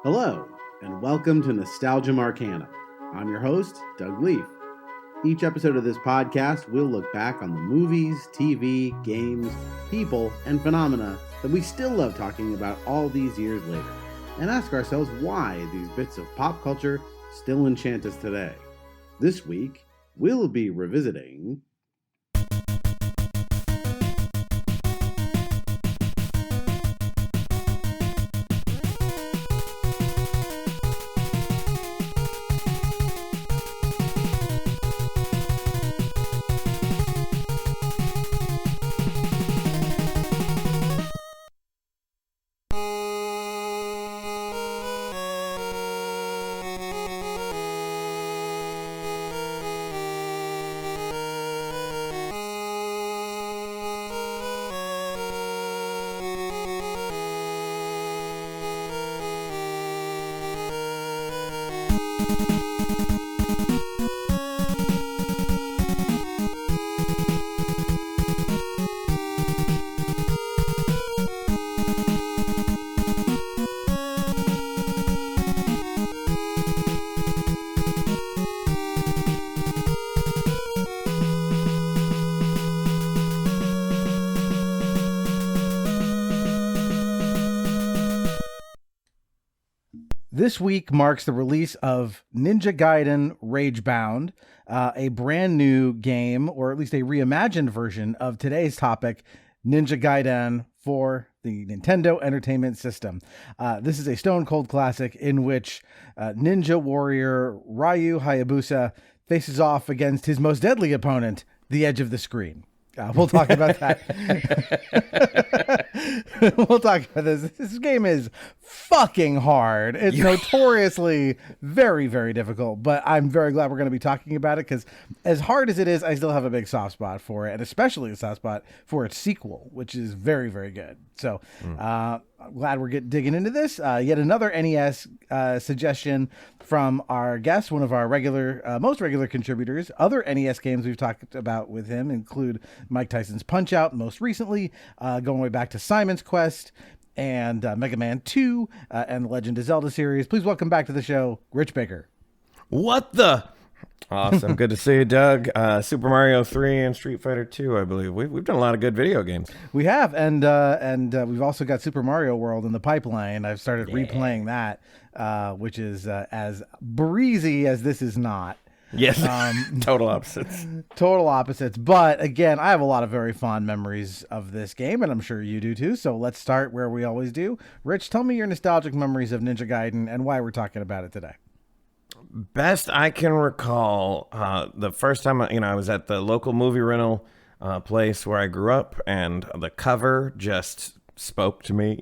Hello, and welcome to Nostalgia Marcana. I'm your host, Doug Leaf. Each episode of this podcast, we'll look back on the movies, TV, games, people, and phenomena that we still love talking about all these years later, and ask ourselves why these bits of pop culture still enchant us today. This week, we'll be revisiting... This week marks the release of Ninja Gaiden Ragebound, a brand new game, or at least a reimagined version of today's topic, Ninja Gaiden for the Nintendo Entertainment System. This is a stone cold classic in which ninja warrior Ryu Hayabusa faces off against his most deadly opponent, the edge of the screen. We'll talk about that. We'll talk about this. This game is fucking hard. It's notoriously very, very difficult, but I'm very glad we're going to be talking about it because as hard as it is, I still have a big soft spot for it, and especially a soft spot for its sequel, which is very, very good. So I'm glad we're digging into this. Yet another NES suggestion from our guest, one of our most regular contributors. Other NES games we've talked about with him include Mike Tyson's Punch-Out, most recently, going way back to Simon's Quest, and Mega Man 2, and the Legend of Zelda series. Please welcome back to the show, Rich Baker. What the? Awesome. Good to see you, Doug. Super Mario 3 and Street Fighter 2, I believe. We've done a lot of good video games. We have, and we've also got Super Mario World in the pipeline. I've started replaying that, which is as breezy as this is not. Yes, total opposites. Total opposites. But again, I have a lot of very fond memories of this game, and I'm sure you do too. So let's start where we always do. Rich, tell me your nostalgic memories of Ninja Gaiden and why we're talking about it today. Best I can recall, the first time I was at the local movie rental place where I grew up, and the cover just spoke to me.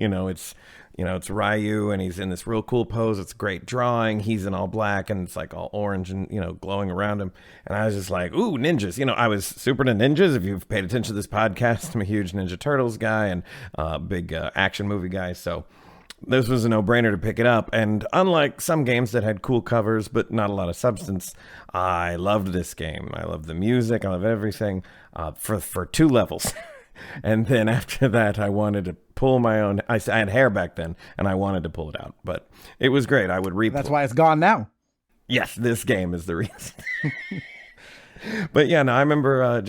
It's Ryu, and he's in this real cool pose. It's a great drawing. He's in all black, and it's like all orange and, glowing around him. And I was just like, ooh, ninjas. I was super into ninjas. If you've paid attention to this podcast, I'm a huge Ninja Turtles guy and big action movie guy. So this was a no-brainer to pick it up. And unlike some games that had cool covers but not a lot of substance, I loved this game. I loved the music. I loved everything for 2 levels. And then after that, I wanted to pull my own. I had hair back then, and I wanted to pull it out. But it was great. I would That's why it's gone now. Yes, this game is the reason. But yeah, no, I remember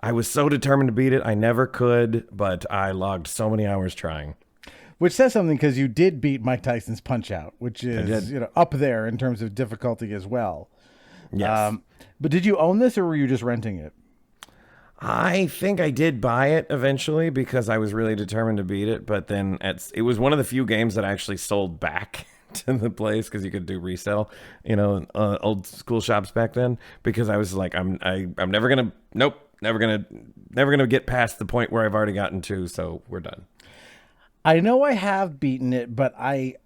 I was so determined to beat it. I never could, but I logged so many hours trying. Which says something because you did beat Mike Tyson's Punch-Out, which is up there in terms of difficulty as well. Yes. But did you own this, or were you just renting it? I think I did buy it eventually because I was really determined to beat it. But then it was one of the few games that I actually sold back to the place because you could do resale, old school shops back then. Because I was like, I'm never gonna get past the point where I've already gotten to. So we're done. I know I have beaten it, but I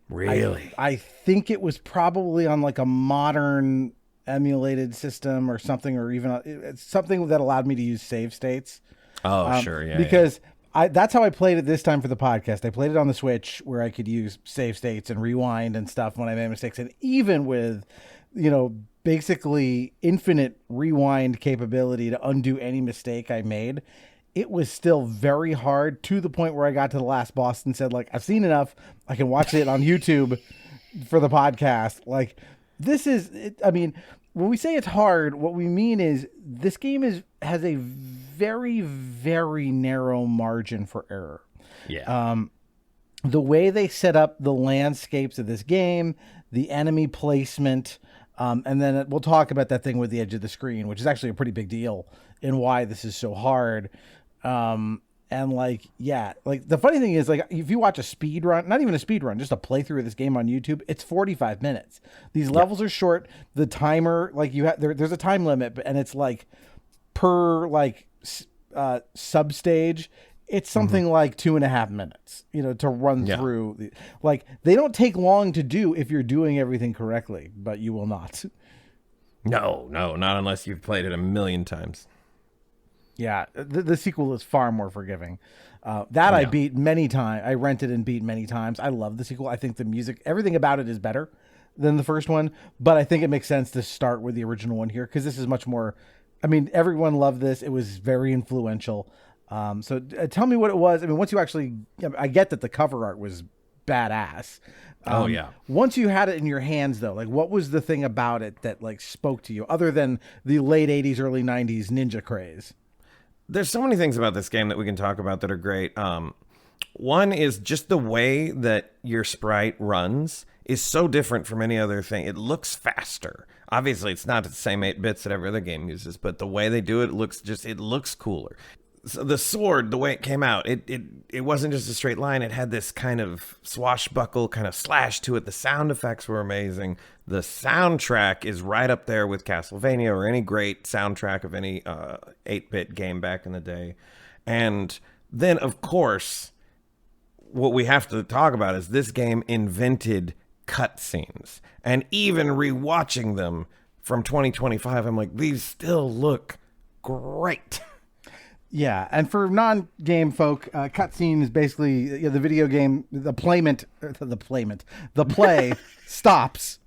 think it was probably on like a modern emulated system or something, or even it's something that allowed me to use save states. Sure. Yeah. Because that's how I played it this time for the podcast. I played it on the Switch where I could use save states and rewind and stuff when I made mistakes. And even with, basically infinite rewind capability to undo any mistake I made, it was still very hard, to the point where I got to the last boss and said, like, I've seen enough. I can watch it on YouTube for the podcast. Like, this is, I mean, when we say it's hard, what we mean is this game has a very, very narrow margin for error. Yeah. The way they set up the landscapes of this game, the enemy placement, and then we'll talk about that thing with the edge of the screen, which is actually a pretty big deal in why this is so hard. And like, yeah, like the funny thing is, like, if you watch a speed run, not even a speed run, just a playthrough of this game on YouTube, it's 45 minutes. These levels are short. The timer, like there's a time limit, and it's like per like sub stage, it's something like 2.5 minutes, to run through. Like, they don't take long to do if you're doing everything correctly, but you will not. No, not unless you've played it a million times. Yeah, the sequel is far more forgiving. I beat many times. I rented and beat many times. I love the sequel. I think the music, everything about it is better than the first one. But I think it makes sense to start with the original one here because this is much more. I mean, everyone loved this. It was very influential. So tell me what it was. I mean, once you actually, I get that the cover art was badass. Oh yeah. Once you had it in your hands, though, like, what was the thing about it that like spoke to you, other than the late '80s, early '90s ninja craze? There's so many things about this game that we can talk about that are great. One is just the way that your sprite runs is so different from any other thing. It looks faster. Obviously, it's not the same 8 bits that every other game uses, but the way they do it, it looks cooler. So the sword, the way it came out, it wasn't just a straight line. It had this kind of swashbuckle kind of slash to it. The sound effects were amazing. The soundtrack is right up there with Castlevania or any great soundtrack of any 8-bit game back in the day. And then, of course, what we have to talk about is this game invented cutscenes. And even rewatching them from 2025, I'm like, these still look great. Yeah, and for non-game folk, cutscene is basically the video game. The play stops.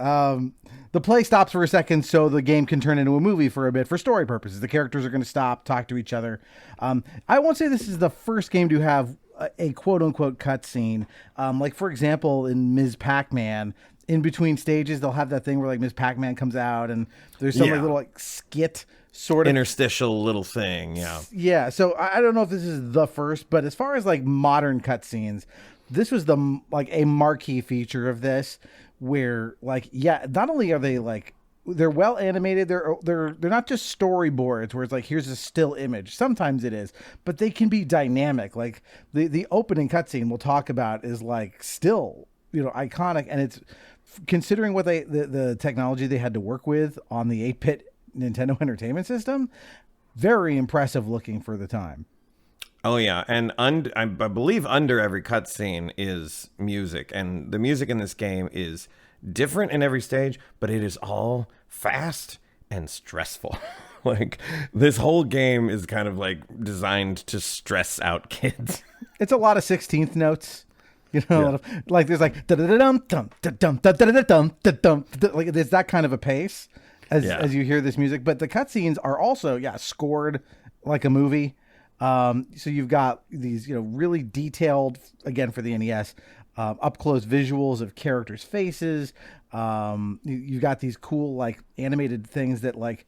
The play stops for a second, so the game can turn into a movie for a bit for story purposes. The characters are going to stop, talk to each other. I won't say this is the first game to have a quote-unquote cutscene. Like, for example, in Ms. Pac-Man, in between stages, they'll have that thing where like Ms. Pac-Man comes out and there's some little like skit sort of interstitial little thing. Yeah. So I don't know if this is the first, but as far as like modern cutscenes, this was a marquee feature of this where like, not only are they like, they're well animated. They're not just storyboards where it's like, here's a still image. Sometimes it is, but they can be dynamic. Like the opening cutscene we'll talk about is like still, iconic. And it's considering what the technology they had to work with on the 8-bit Nintendo Entertainment System, very impressive looking for the time. Oh yeah, and I believe under every cutscene is music, and the music in this game is different in every stage, but it is all fast and stressful. Like, this whole game is kind of like designed to stress out kids. It's a lot of 16th notes. Like there's like da-da-da-dum, dum, da-dum, da-da-da-dum, da-dum, like there's that kind of a pace as you hear this music. But the cutscenes are also scored like a movie. So you've got these really detailed, again for the NES, up close visuals of characters' faces. You've got these cool like animated things that like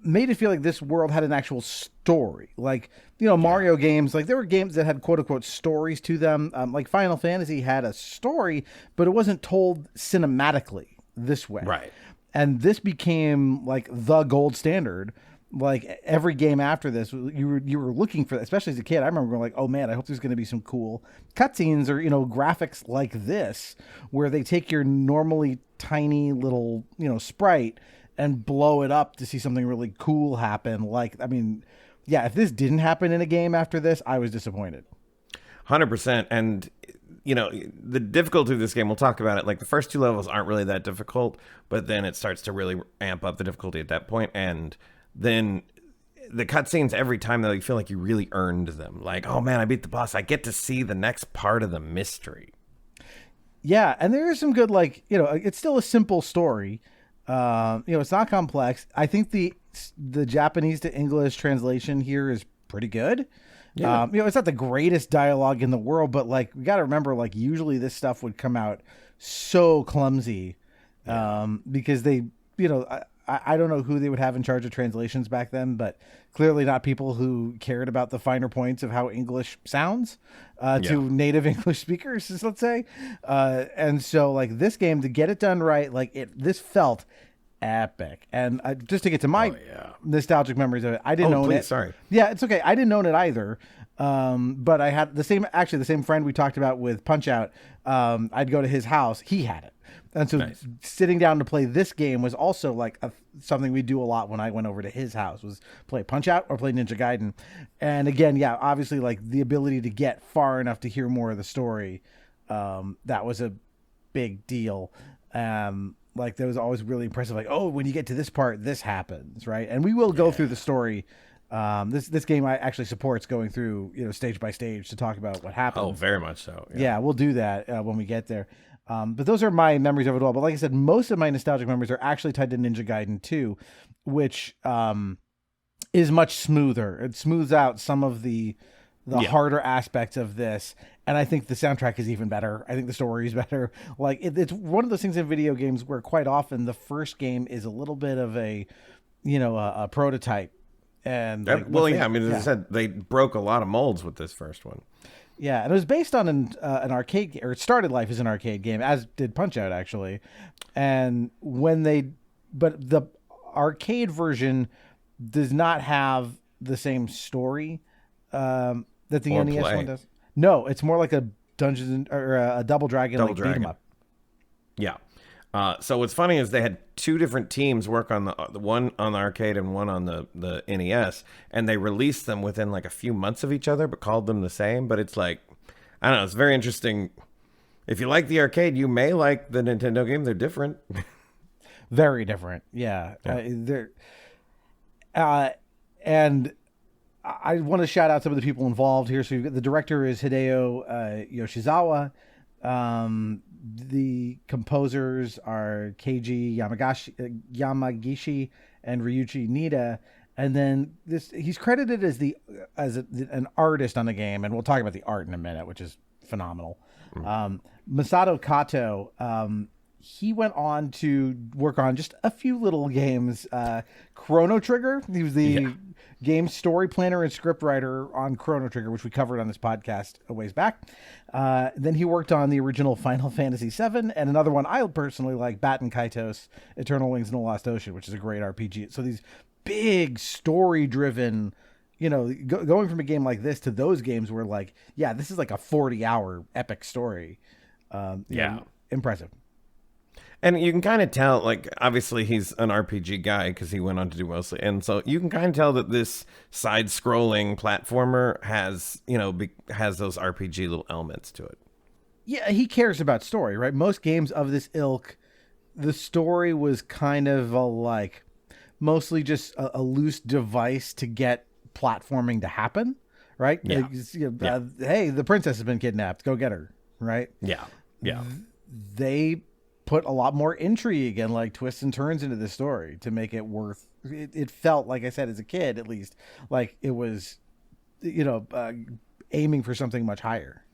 made it feel like this world had an actual story. Like, Mario games, like there were games that had quote unquote stories to them. Like Final Fantasy had a story, but it wasn't told cinematically this way. Right. And this became like the gold standard. Like every game after this, you were looking for that, especially as a kid. I remember going like, oh man, I hope there's going to be some cool cutscenes or, graphics like this, where they take your normally tiny little, sprite and blow it up to see something really cool happen. Like, I mean, if this didn't happen in a game after this, I was disappointed. 100%. And, the difficulty of this game, we'll talk about it. Like, the first 2 levels aren't really that difficult, but then it starts to really amp up the difficulty at that point. And then the cutscenes every time, though, you feel like you really earned them. Like, oh man, I beat the boss. I get to see the next part of the mystery. Yeah, and there is some good, like, it's still a simple story. It's not complex. I think the Japanese to English translation here is pretty good. Yeah. It's not the greatest dialogue in the world, but like we got to remember, like usually this stuff would come out so clumsy, because they, I don't know who they would have in charge of translations back then, but clearly not people who cared about the finer points of how English sounds to native English speakers, let's say. And so like this game, to get it done right, this felt epic. And just to get to my nostalgic memories of it, I didn't own it. Sorry. Yeah, it's okay. I didn't own it either. But I had the same friend we talked about with Punch Out. I'd go to his house. He had it. And so sitting down to play this game was also like something we do a lot when I went over to his house, was play Punch Out or play Ninja Gaiden. And again, obviously like the ability to get far enough to hear more of the story. That was a big deal. Like that was always really impressive. Like, oh, when you get to this part, this happens, right? And we will go through the story. This game actually supports going through, stage by stage to talk about what happens. Oh, very much so. Yeah, we'll do that when we get there. But those are my memories of it all. But like I said, most of my nostalgic memories are actually tied to Ninja Gaiden 2, which is much smoother. It smooths out some of the harder aspects of this. And I think the soundtrack is even better. I think the story is better. Like it's one of those things in video games where quite often the first game is a little bit of a prototype. And as I said, they broke a lot of molds with this first one. Yeah, and it was based on an arcade, or it started life as an arcade game, as did Punch Out actually. And but the arcade version does not have the same story that the NES one does. No, it's more like a Dungeons or a Double Dragon beat 'em up. Yeah. So what's funny is they had two different teams work on the one on the arcade and one on the NES, and they released them within like a few months of each other, but called them the same. But it's like, I don't know, it's very interesting. If you like the arcade, you may like the Nintendo game. They're different. Very different. Yeah. And I want to shout out some of the people involved here. So the director is Hideo Yoshizawa. The composers are Keiji Yamagishi and Ryuichi Nitta, and then he's credited as an artist on the game, and we'll talk about the art in a minute, which is phenomenal. Masato Kato, he went on to work on just a few little games. Chrono Trigger, he was the game story planner and script writer on Chrono Trigger, which we covered on this podcast a ways back. Then he worked on the original Final Fantasy VII, and another one I personally like, Baten Kaitos, Eternal Wings in the Lost Ocean, which is a great RPG. So these big story-driven, going from a game like this to those games where like, this is like a 40-hour epic story. Impressive. And you can kind of tell, like, obviously he's an RPG guy because he went on to do mostly. And so you can kind of tell that this side-scrolling platformer has those RPG little elements to it. Yeah, he cares about story, right? Most games of this ilk, the story was kind of mostly just a loose device to get platforming to happen, right? Yeah. Hey, the princess has been kidnapped. Go get her, right? Yeah. Yeah. They put a lot more intrigue and like twists and turns into the story to make it worth it. Felt, like I said, as a kid at least, like it was aiming for something much higher.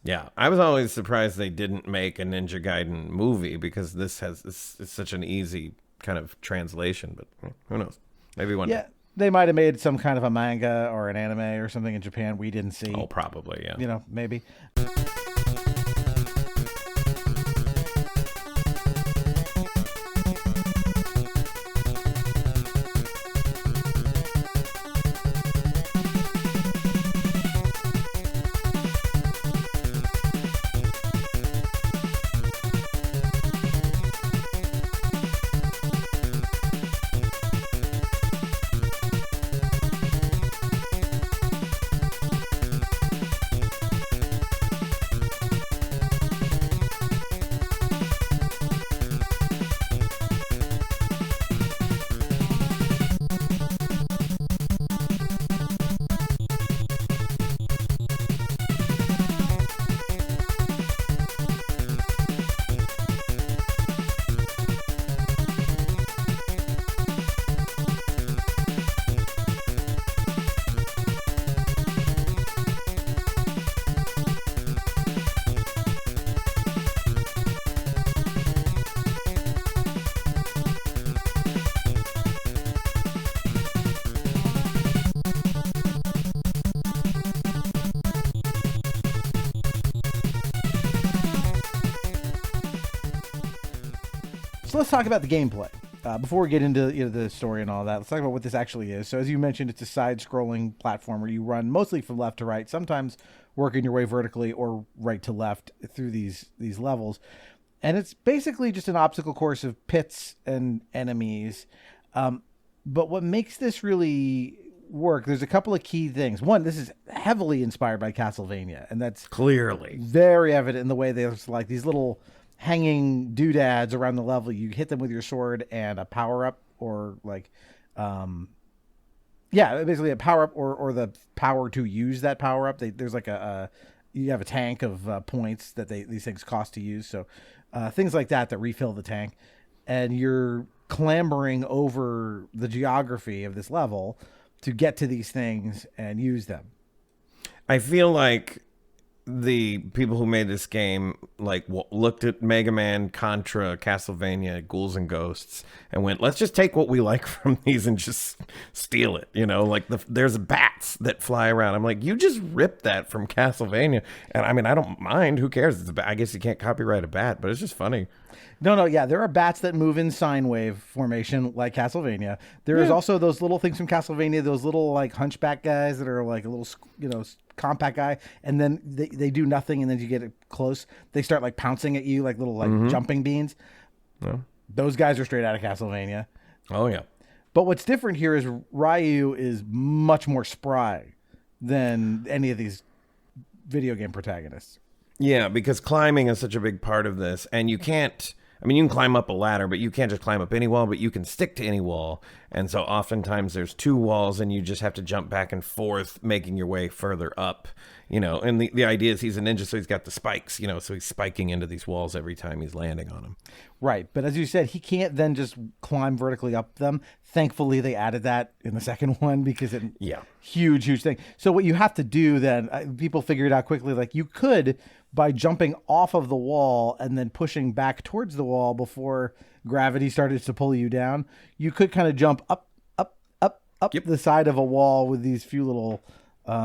Yeah, I was always surprised they didn't make a Ninja Gaiden movie because it's such an easy kind of translation, but who knows, maybe one day. They might have made some kind of a manga or an anime or something in Japan we didn't see. Oh, probably. Yeah, maybe. So let's talk about the gameplay. Before we get into the story and all that, let's talk about what this actually is. So as you mentioned, it's a side-scrolling platformer. You run mostly from left to right, sometimes working your way vertically or right to left through these levels. And it's basically just an obstacle course of pits and enemies. But what makes this really work, there's a couple of key things. One, this is heavily inspired by Castlevania, and that's Clearly. very evident in the way there's like these little hanging doodads around the level. You hit them with your sword and a power-up or like... basically a power-up or the power to use that power-up. There's like you have a tank of points that these things cost to use. So things like that refill the tank. And you're clambering over the geography of this level to get to these things and use them. I feel like the people who made this game looked at Mega Man, Contra, Castlevania, Ghouls and Ghosts, and went, let's just take what we like from these and just steal it. Like there's bats that fly around. I'm like, you just ripped that from Castlevania. And I mean, I don't mind. Who cares? It's a bat. I guess you can't copyright a bat, but it's just funny. No, yeah, there are bats that move in sine wave formation like Castlevania. There is also those little things from Castlevania, those little like hunchback guys that are like a little, compact guy, and then they do nothing, and then you get it close, they start like pouncing at you like little like jumping beans. Yeah. Those guys are straight out of Castlevania. Oh yeah. But what's different here is Ryu is much more spry than any of these video game protagonists. Yeah, because climbing is such a big part of this, and you can't... I mean, you can climb up a ladder, but you can't just climb up any wall, but you can stick to any wall. And so oftentimes there's two walls, and you just have to jump back and forth, making your way further up, And the idea is he's a ninja, so he's got the spikes, so he's spiking into these walls every time he's landing on them. Right, but as you said, he can't then just climb vertically up them. Thankfully, they added that in the second one because huge thing. So what you have to do then, people figured out quickly, like you could, by jumping off of the wall and then pushing back towards the wall before gravity started to pull you down, you could kind of jump up the side of a wall with these few little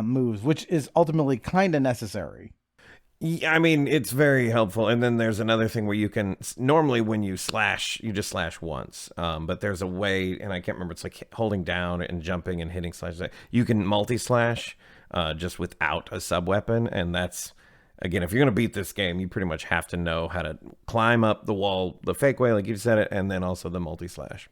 moves, which is ultimately kind of necessary. Yeah, I mean, it's very helpful. And then there's another thing where you can, normally when you slash, you just slash once. But there's a way, and I can't remember, it's like holding down and jumping and hitting slash. You can multi-slash just without a sub-weapon. And that's, again, if you're going to beat this game, you pretty much have to know how to climb up the wall the fake way, like you said it, and then also the multi-slash.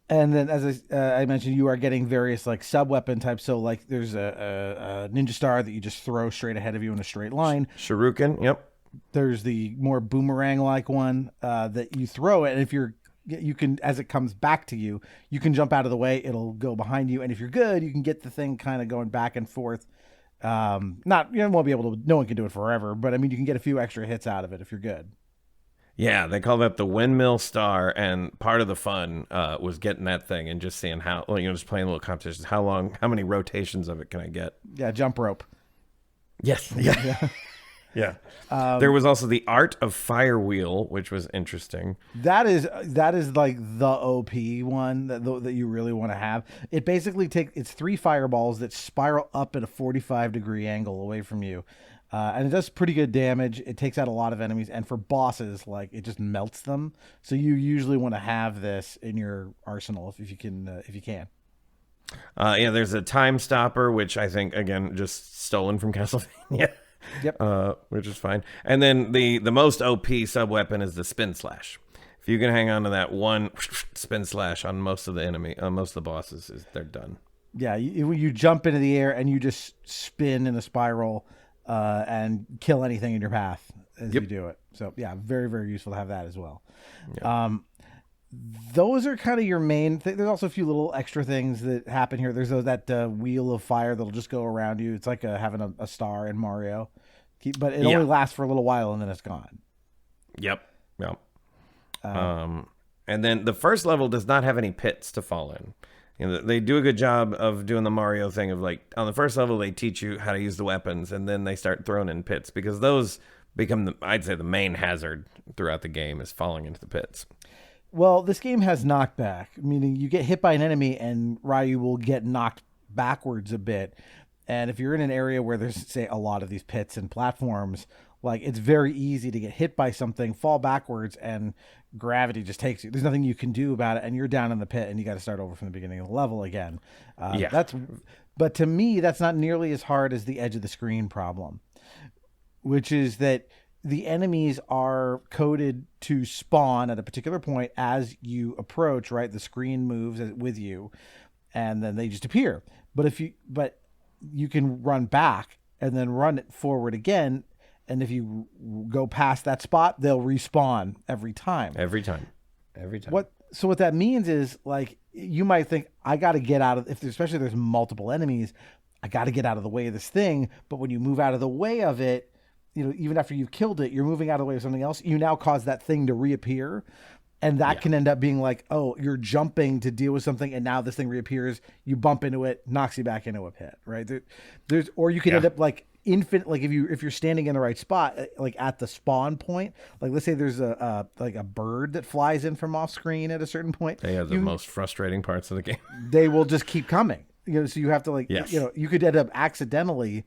And then, as I mentioned, you are getting various like sub-weapon types. So like there's a ninja star that you just throw straight ahead of you in a straight line. Shuriken, yep. There's the more boomerang-like one that you throw it, and if you can, as it comes back to you, you can jump out of the way. It'll go behind you, and if you're good, you can get the thing kind of going back and forth. You won't be able to. No one can do it forever, but I mean, you can get a few extra hits out of it if you're good. Yeah, they call that the windmill star, and part of the fun was getting that thing and just seeing how, just playing little competitions. How many rotations of it can I get? Yeah, jump rope. Yes. Yeah. Yeah. There was also the art of fire wheel, which was interesting. That is like the OP one that you really want to have. It basically it's 3 fireballs that spiral up at a 45-degree angle away from you. And it does pretty good damage. It takes out a lot of enemies, and for bosses, like it just melts them. So you usually want to have this in your arsenal if you can. There's a time stopper, which I think again just stolen from Castlevania. Yep. Which is fine. And then the most OP sub weapon is the spin slash. If you can hang on to that one spin slash on most of the bosses, they're done. Yeah, you jump into the air and you just spin in a spiral. And kill anything in your path as you do it. So yeah, very, very useful to have that as well. Yep. Those are kind of your main thing. There's also a few little extra things that happen here. There's that wheel of fire that'll just go around you. It's like having a star in Mario, but it only lasts for a little while and then it's gone. Yep. And then the first level does not have any pits to fall in. They do a good job of doing the Mario thing of like on the first level, they teach you how to use the weapons and then they start throwing in pits because those become I'd say the main hazard throughout the game is falling into the pits. Well, this game has knockback, meaning you get hit by an enemy and Ryu will get knocked backwards a bit. And if you're in an area where there's, say, a lot of these pits and platforms, Like it's very easy to get hit by something, fall backwards, and gravity just takes you. There's nothing you can do about it, and you're down in the pit, and you got to start over from the beginning of the level again. Yeah. But to me, that's not nearly as hard as the edge of the screen problem, which is that the enemies are coded to spawn at a particular point as you approach. Right, the screen moves with you, and then they just appear. But you can run back and then run it forward again. And if you go past that spot, they'll respawn every time. Every time. So what that means is, like, you might think, I got to get out of, especially if there's multiple enemies, I got to get out of the way of this thing. But when you move out of the way of it, even after you've killed it, you're moving out of the way of something else. You now cause that thing to reappear. And that can end up being like, oh, you're jumping to deal with something, and now this thing reappears. You bump into it, knocks you back into a pit, right? Or you can end up like infinite. Like if you're standing in the right spot, like at the spawn point. Like let's say there's a bird that flies in from off screen at a certain point. They are the most frustrating parts of the game. They will just keep coming. So you have to Yes. You could end up accidentally,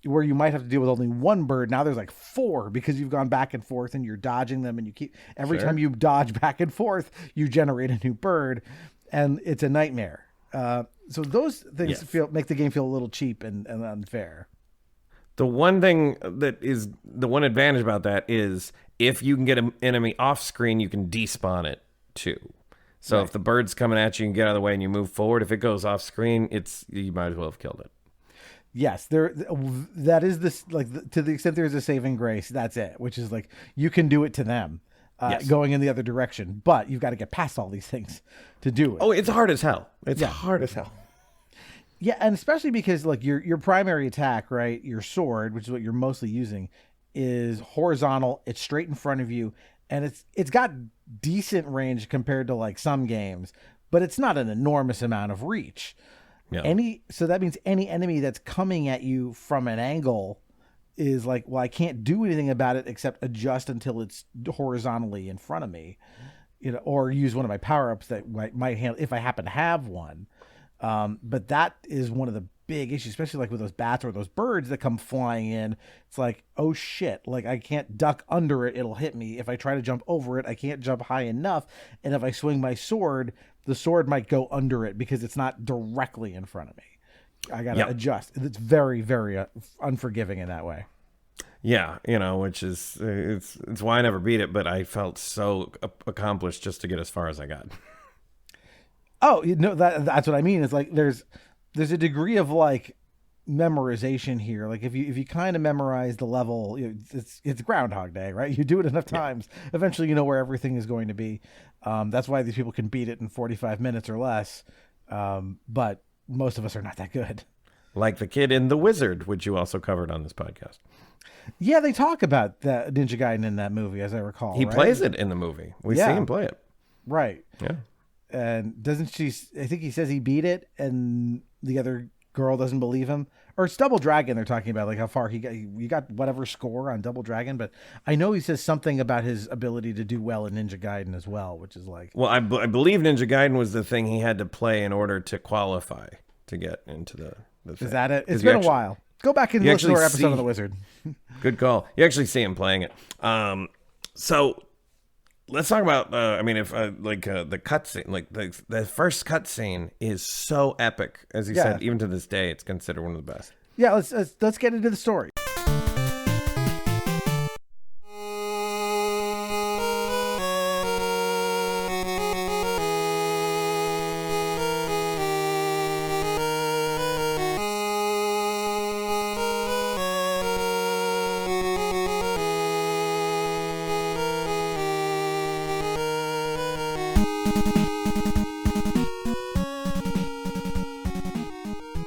where you might have to deal with only one bird. Now there's like 4 because you've gone back and forth and you're dodging them, and you keep every time you dodge back and forth, you generate a new bird, and it's a nightmare. So those things make the game feel a little cheap and unfair. The one thing that is the one advantage about that is if you can get an enemy off screen, you can despawn it too. So if the bird's coming at you, you can get out of the way and you move forward. If it goes off screen, you might as well have killed it. Yes, that is this, like, to the extent there is a saving grace, that's it, which is like you can do it to them going in the other direction, but you've got to get past all these things to do it. Oh, it's hard as hell. It's hard as hell. Yeah, and especially because like your primary attack, right, your sword, which is what you're mostly using, is horizontal. It's straight in front of you, and it's got decent range compared to like some games, but it's not an enormous amount of reach. No. So that means any enemy that's coming at you from an angle is like, well, I can't do anything about it except adjust until it's horizontally in front of me, or use one of my power-ups that might handle if I happen to have one. But that is one of the big issues, especially like with those bats or those birds that come flying in. It's like, oh shit, like I can't duck under it. It'll hit me. If I try to jump over it, I can't jump high enough. And if I swing my sword, the sword might go under it because it's not directly in front of me. I got to adjust. It's very, very unforgiving in that way. Yeah, which is, it's why I never beat it, but I felt so accomplished just to get as far as I got. Oh, that's what I mean. It's like there's a degree of like memorization here. Like if you kind of memorize the level, it's Groundhog Day, right? You do it enough times, eventually you know where everything is going to be. That's why these people can beat it in 45 minutes or less. But most of us are not that good. Like the kid in The Wizard, which you also covered on this podcast. Yeah, they talk about the Ninja Gaiden in that movie, as I recall. He plays it in the movie. We see him play it. Right. Yeah. And doesn't she? I think he says he beat it, and the other girl doesn't believe him. Or it's Double Dragon. They're talking about like how far he got. You got whatever score on Double Dragon, but I know he says something about his ability to do well in Ninja Gaiden as well, which is like. Well, I believe Ninja Gaiden was the thing he had to play in order to qualify to get into the thing. Is that it? It's been a while. Go back and listen to our episode of The Wizard. Good call. You actually see him playing it. So. Let's talk about. If the cutscene, like the first cutscene, is so epic. As you said, even to this day, it's considered one of the best. Yeah, let's get into the story.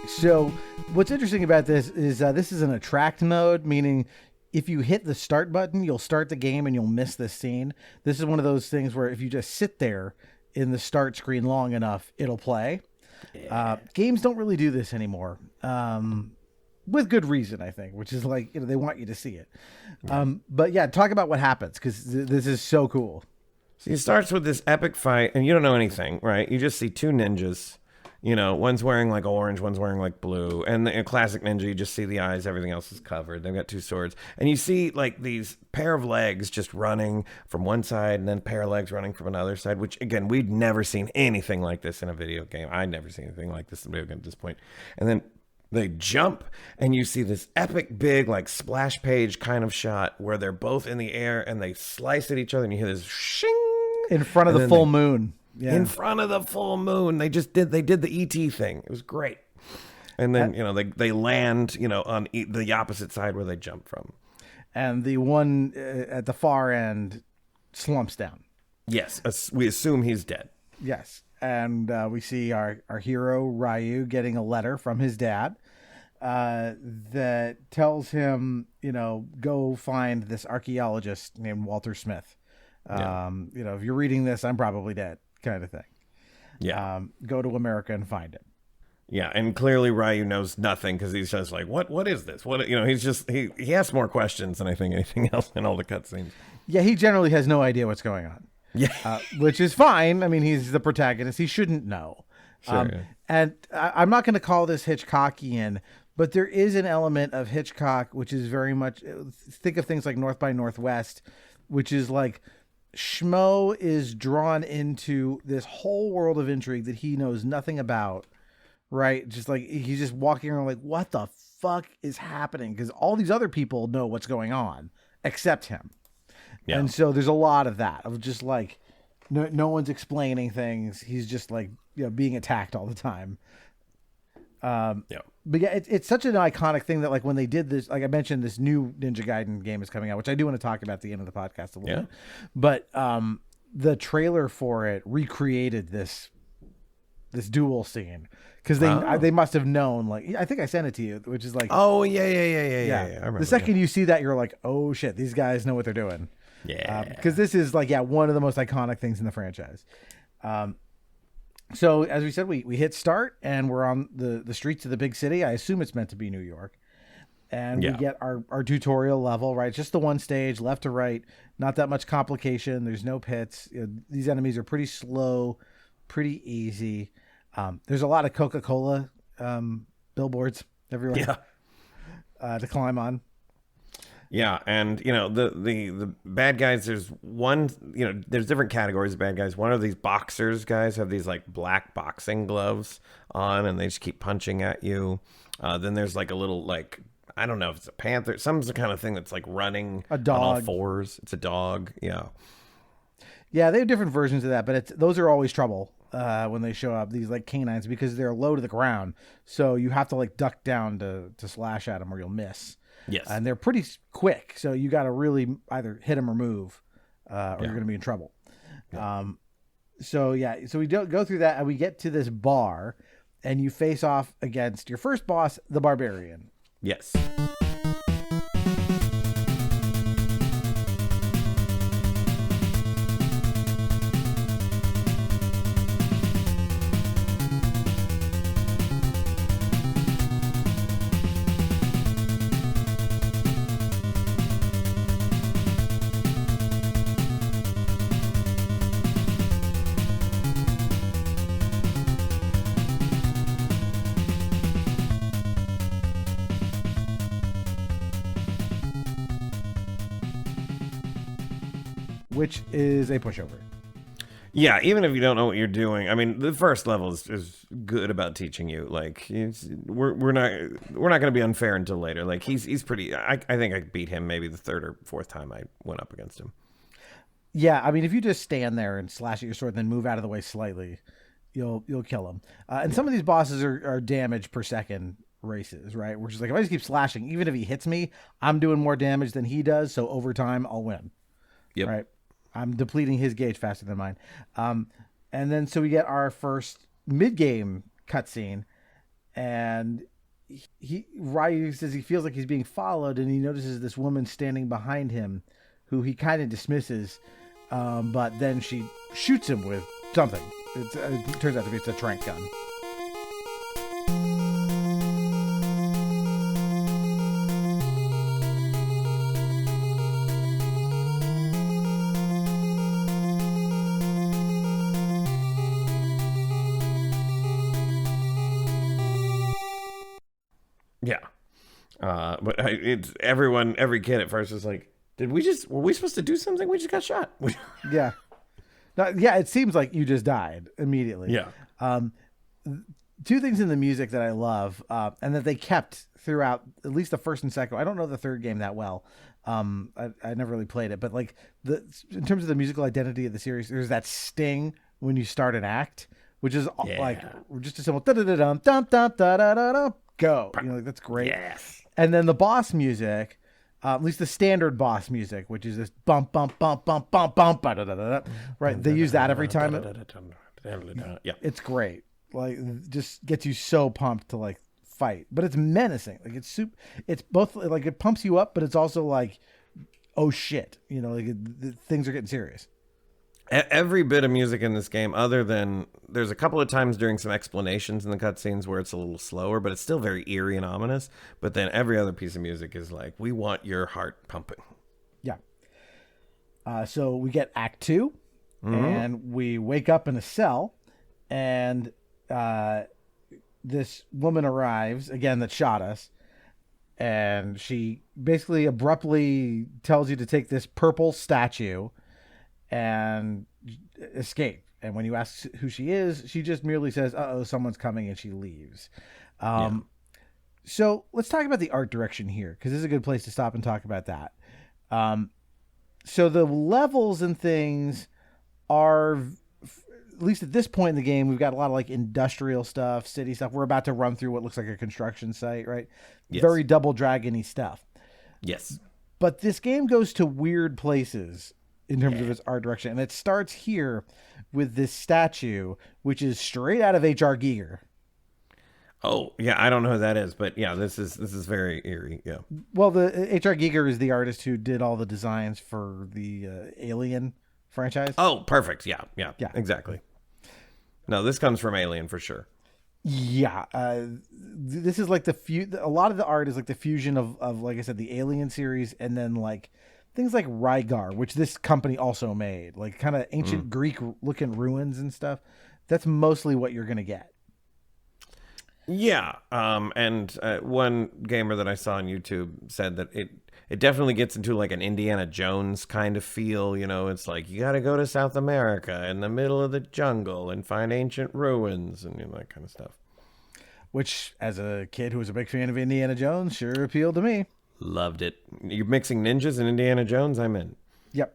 So what's interesting about this is this is an attract mode, meaning if you hit the start button, you'll start the game and you'll miss this scene. This is one of those things where if you just sit there in the start screen long enough, it'll play. Yeah. Games don't really do this anymore, with good reason, I think, which is like, they want you to see it. Yeah. But yeah, talk about what happens, because this is so cool. So he starts with this epic fight, and you don't know anything, right? You just see two ninjas. You know, one's wearing like orange, one's wearing like blue. And in classic ninja, you just see the eyes, everything else is covered. They've got two swords. And you see like these pair of legs just running from one side and then pair of legs running from another side, which again, we'd never seen anything like this in a video game. I'd never seen anything like this in a video game at this point. And then they jump and you see this epic big like splash page kind of shot where they're both in the air and they slice at each other and you hear this shing in front of the full moon. Yeah. In front of the full moon. They did the ET thing. It was great. And then, you know, they land, you know, on the opposite side where they jump from. And the one at the far end slumps down. Yes. We assume he's dead. Yes. And we see our hero, Ryu, getting a letter from his dad that tells him, you know, go find this archaeologist named Walter Smith. You know, if you're reading this, I'm probably dead, kind of thing. Yeah. Go to America and find him. Yeah, and clearly Ryu knows nothing because he's just like, what is this? What, you know, he's just he asks more questions than I think anything else in all the cutscenes. Yeah, he generally has no idea what's going on. Yeah, which is fine. I mean, he's the protagonist; he shouldn't know. Sure. Yeah. And I'm not going to call this Hitchcockian, but there is an element of Hitchcock, which is very much, think of things like North by Northwest, which is like Schmo is drawn into this whole world of intrigue that he knows nothing about. Right. Just like he's just walking around like, what the fuck is happening? Because all these other people know what's going on except him. Yeah. And so there's a lot of that, of just like no one's explaining things. He's just like, you know, being attacked all the time. But yeah, it's such an iconic thing that like when they did this, like I mentioned, this new Ninja Gaiden game is coming out, which I do want to talk about at the end of the podcast a little bit. But the trailer for it recreated this duel scene. Because they must have known, like, I think I sent it to you, which is like, oh yeah. I remember, the second you see that, you're like, oh shit, these guys know what they're doing. Yeah. Because this is like, one of the most iconic things in the franchise. So as we said, we hit start and we're on the streets of the big city. I assume it's meant to be New York. And we get our tutorial level, right? Just the one stage, left to right, not that much complication. There's no pits. You know, these enemies are pretty slow, pretty easy. There's a lot of Coca-Cola billboards everywhere to climb on. Yeah, and you know the bad guys. There's one. You know, there's different categories of bad guys. One of these boxers guys have these like black boxing gloves on, and they just keep punching at you. Then there's like a little like, I don't know if it's a panther. Some's the kind of thing that's like running a dog on all fours. It's a dog. Yeah. Yeah, they have different versions of that, but those are always trouble. When they show up, these like canines, because they're low to the ground, so you have to like duck down to slash at them or you'll miss. Yes, and they're pretty quick, so you got to really either hit them or move, or you're going to be in trouble. Yeah. So we go through that and we get to this bar, and you face off against your first boss, the Barbarian. Yes. Which is a pushover. Yeah, even if you don't know what you're doing. I mean, the first level is good about teaching you. Like, we're not going to be unfair until later. Like, he's pretty. I think I beat him maybe the third or fourth time I went up against him. Yeah, I mean, if you just stand there and slash at your sword, and then move out of the way slightly, you'll kill him. And some of these bosses are damage per second races, right? Which is like, if I just keep slashing, even if he hits me, I'm doing more damage than he does. So over time, I'll win. Yep. Right. I'm depleting his gauge faster than mine. And then so we get our first mid-game cutscene, and Ryu says he feels like he's being followed, and he notices this woman standing behind him, who he kind of dismisses, but then she shoots him with something. It turns out to be a trank gun. Yeah. But it's every kid at first was like, were we supposed to do something? We just got shot. Yeah. No, yeah, it seems like you just died immediately. Yeah. Two things in the music that I love, and that they kept throughout at least the first and second. I don't know the third game that well. I never really played it, but like in terms of the musical identity of the series, there's that sting when you start an act, which is like just a simple da da da dum dum dum da da da da go. You know, like that's great. Yes. And then the boss music, at least the standard boss music, which is this bump bump bump bump bump bump da da da da. Right, they use that every time. Yeah, it's great. Like, just gets you so pumped to like fight, but it's menacing. Like it's both like it pumps you up, but it's also like, oh shit, you know, like things are getting serious. Every bit of music in this game, other than there's a couple of times during some explanations in the cutscenes where it's a little slower, but it's still very eerie and ominous. But then every other piece of music is like, we want your heart pumping. Yeah. So we get Act 2, and we wake up in a cell, and this woman arrives again that shot us, and she basically abruptly tells you to take this purple statue and escape. And when you ask who she is, she just merely says, "Uh-oh, someone's coming," and she leaves. So let's talk about the art direction here, because this is a good place to stop and talk about that. So the levels and things are, at least at this point in the game, we've got a lot of like industrial stuff, city stuff. We're about to run through what looks like a construction site, right? Yes. Very Double Dragon-y stuff. Yes. But this game goes to weird places in terms of its art direction. And it starts here with this statue, which is straight out of H.R. Giger. Oh, yeah, I don't know who that is, but yeah, this is very eerie, yeah. Well, the H.R. Giger is the artist who did all the designs for the Alien franchise. Oh, perfect. Yeah, exactly. No, this comes from Alien for sure. Yeah, this is like a lot of the art is like the fusion of like I said, the Alien series, and then like things like Rygar, which this company also made, like kind of ancient Greek looking ruins and stuff. That's mostly what you're gonna get. Yeah, and one gamer that I saw on YouTube said that it definitely gets into like an Indiana Jones kind of feel. You know, it's like you got to go to South America in the middle of the jungle and find ancient ruins and that kind of stuff. Which, as a kid who was a big fan of Indiana Jones, sure appealed to me. Loved it. You're mixing ninjas and Indiana Jones? I'm in. Yep.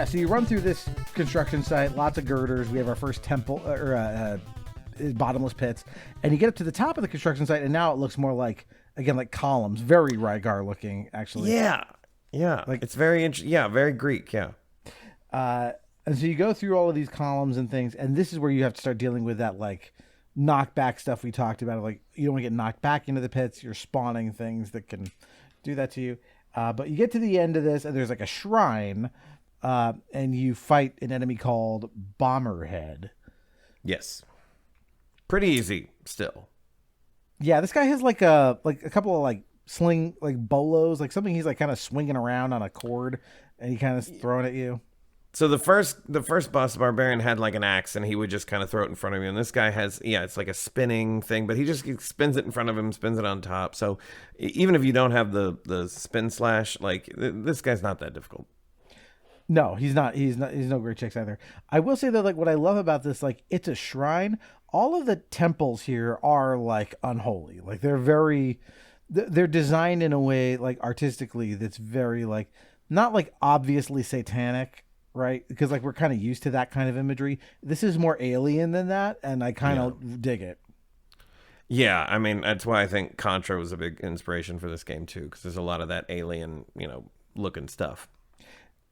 So you run through this construction site, lots of girders. We have our first temple bottomless pits, and you get up to the top of the construction site, and now it looks more like, again, like columns, very Rygar looking, actually. Yeah, like it's very interesting. Yeah, very Greek. Yeah. And so you go through all of these columns and things, and this is where you have to start dealing with that like knockback stuff we talked about. Like, you don't want to get knocked back into the pits. You're spawning things that can do that to you. But you get to the end of this, and there's like a shrine. And you fight an enemy called Bomberhead. Yes. Pretty easy still. Yeah, this guy has like a couple of like sling, like bolos, like something he's like kind of swinging around on a cord, and he kind of throwing at you. So the first boss, Barbarian, had like an axe, and he would just kind of throw it in front of you. And this guy has, it's like a spinning thing, but he just spins it in front of him, spins it on top. So even if you don't have the spin slash, like this guy's not that difficult. No, he's not. He's no great chicks either. I will say though, like what I love about this, like it's a shrine. All of the temples here are like unholy. Like they're designed in a way like artistically that's very like not like obviously satanic, right? Because like we're kind of used to that kind of imagery. This is more alien than that, and I kind of dig it. Yeah, I mean, that's why I think Contra was a big inspiration for this game too, because there's a lot of that alien, looking stuff.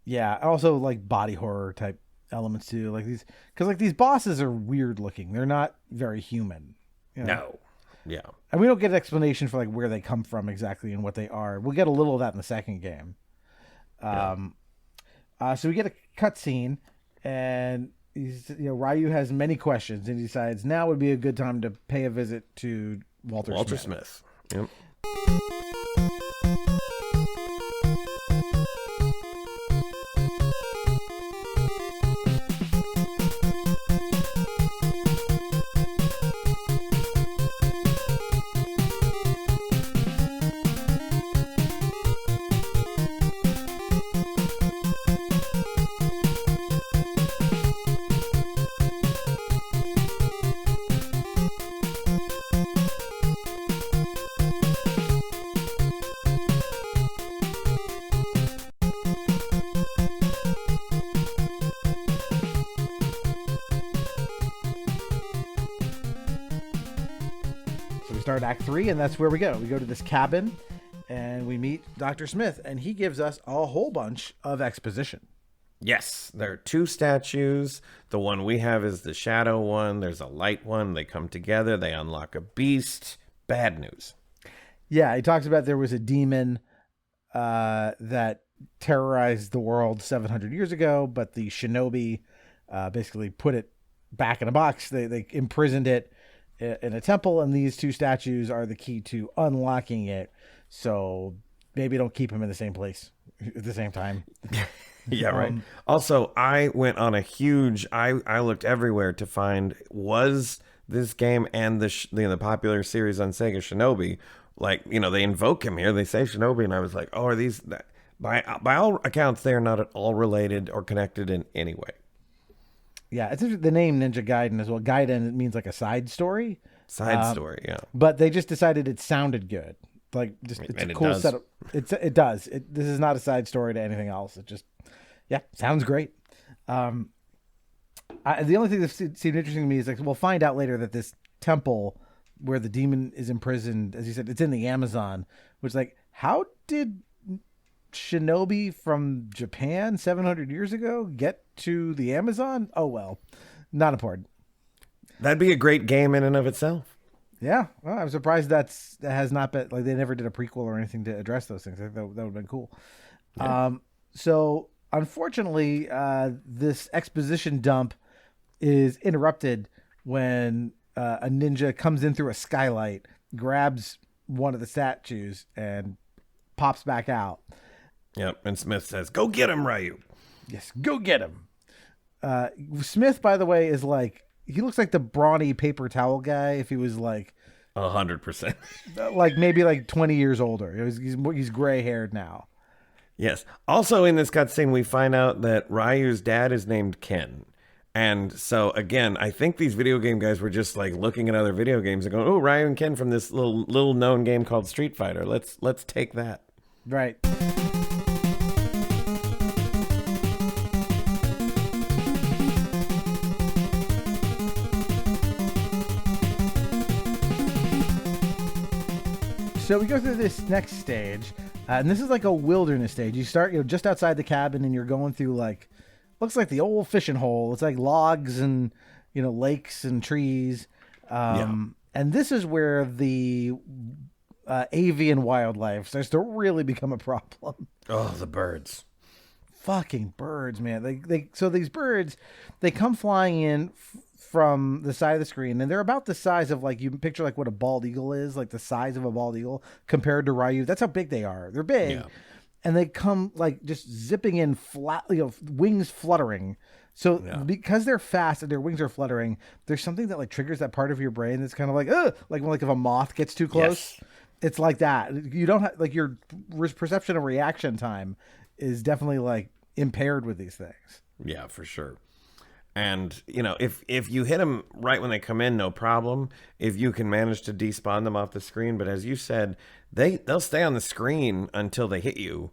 Yeah, also like body horror type elements too, like these, because like these bosses are weird looking. They're not very human. No. Yeah. And we don't get an explanation for like where they come from exactly and what they are. We'll get a little of that in the second game. So we get a cutscene, and Ryu has many questions, and he decides now would be a good time to pay a visit to Walter Smith. Yep. So we start Act 3, and that's where we go. We go to this cabin, and we meet Dr. Smith, and he gives us a whole bunch of exposition. Yes, there are two statues. The one we have is the shadow one. There's a light one. They come together. They unlock a beast. Bad news. Yeah, he talks about there was a demon that terrorized the world 700 years ago, but the shinobi basically put it back in a box. They imprisoned it in a temple, and these two statues are the key to unlocking it. So maybe don't keep them in the same place at the same time. Yeah, right. Also, I went on a huge. I looked everywhere to find, was this game and the popular series on Sega Shinobi, like, they invoke him here. They say Shinobi, and I was like, oh, are these? By all accounts, they are not at all related or connected in any way. Yeah, it's the name Ninja Gaiden as well. Gaiden means like a side story. Story, yeah. But they just decided it sounded good. Like, just it's a cool setup. It does. This is not a side story to anything else. It just, sounds great. The only thing that seemed interesting to me is like we'll find out later that this temple where the demon is imprisoned, as you said, it's in the Amazon. Which, like, how did shinobi from Japan 700 years ago get to the Amazon? Oh well, not important. That'd be a great game in and of itself. Yeah, well, I'm surprised that has not been, like, they never did a prequel or anything to address those things. I think that would have been cool. Yeah. So unfortunately, this exposition dump is interrupted when a ninja comes in through a skylight, grabs one of the statues, and pops back out. Yep, and Smith says, "Go get him, Ryu." Yes, go get him. Smith, by the way, is like, he looks like the brawny paper towel guy if he was like 100%. Like maybe like 20 years older. He's gray haired now. Yes. Also in this cutscene, we find out that Ryu's dad is named Ken. And so again, I think these video game guys were just like looking at other video games and going, "Oh, Ryu and Ken from this little known game called Street Fighter. Let's take that." Right. So we go through this next stage, and this is like a wilderness stage. You start, just outside the cabin, and you're going through like, looks like the old fishing hole. It's like logs and lakes and trees, and this is where the avian wildlife starts to really become a problem. Oh, the birds! Fucking birds, man! So these birds, they come flying in from the side of the screen, and they're about the size of, like, you picture like what a bald eagle is, like the size of a bald eagle compared to Ryu. That's how big they are. They're big, and they come like just zipping in flat, wings fluttering. So because they're fast and their wings are fluttering, there's something that like triggers that part of your brain that's kind of like, like if a moth gets too close. Yes. It's like that. You don't have, like, your perception of reaction time is definitely like impaired with these things. Yeah, for sure. And, if you hit them right when they come in, no problem. If you can manage to despawn them off the screen. But as you said, they'll stay on the screen until they hit you.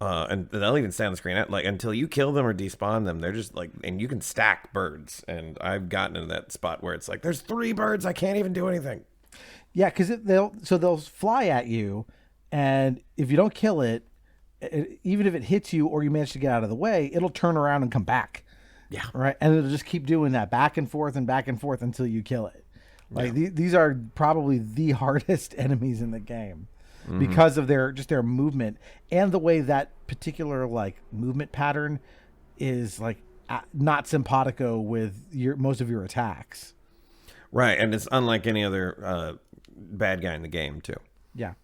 and they'll even stay on the screen like until you kill them or despawn them. They're just like, and you can stack birds. And I've gotten to that spot where it's like, there's 3 birds, I can't even do anything. Yeah, because they'll fly at you, and if you don't kill it, even if it hits you or you manage to get out of the way, it'll turn around and come back. Yeah. Right, and it'll just keep doing that back and forth until you kill it. Like these are probably the hardest enemies in the game. Because of their movement and the way that particular like movement pattern is like not simpatico with most of your attacks. Right, and it's unlike any other bad guy in the game too. Yeah.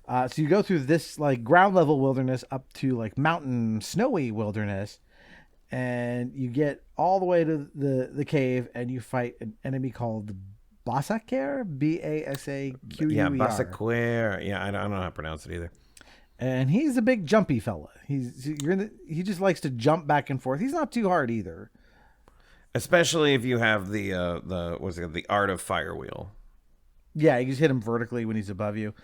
So you go through this like ground level wilderness up to like mountain snowy wilderness, and you get all the way to the cave, and you fight an enemy called Basaquer, Basaquer. Yeah, Basaquer. Yeah, I don't know how to pronounce it either. And he's a big jumpy fella. He just likes to jump back and forth. He's not too hard either. Especially if you have the art of fire wheel. Yeah, you just hit him vertically when he's above you.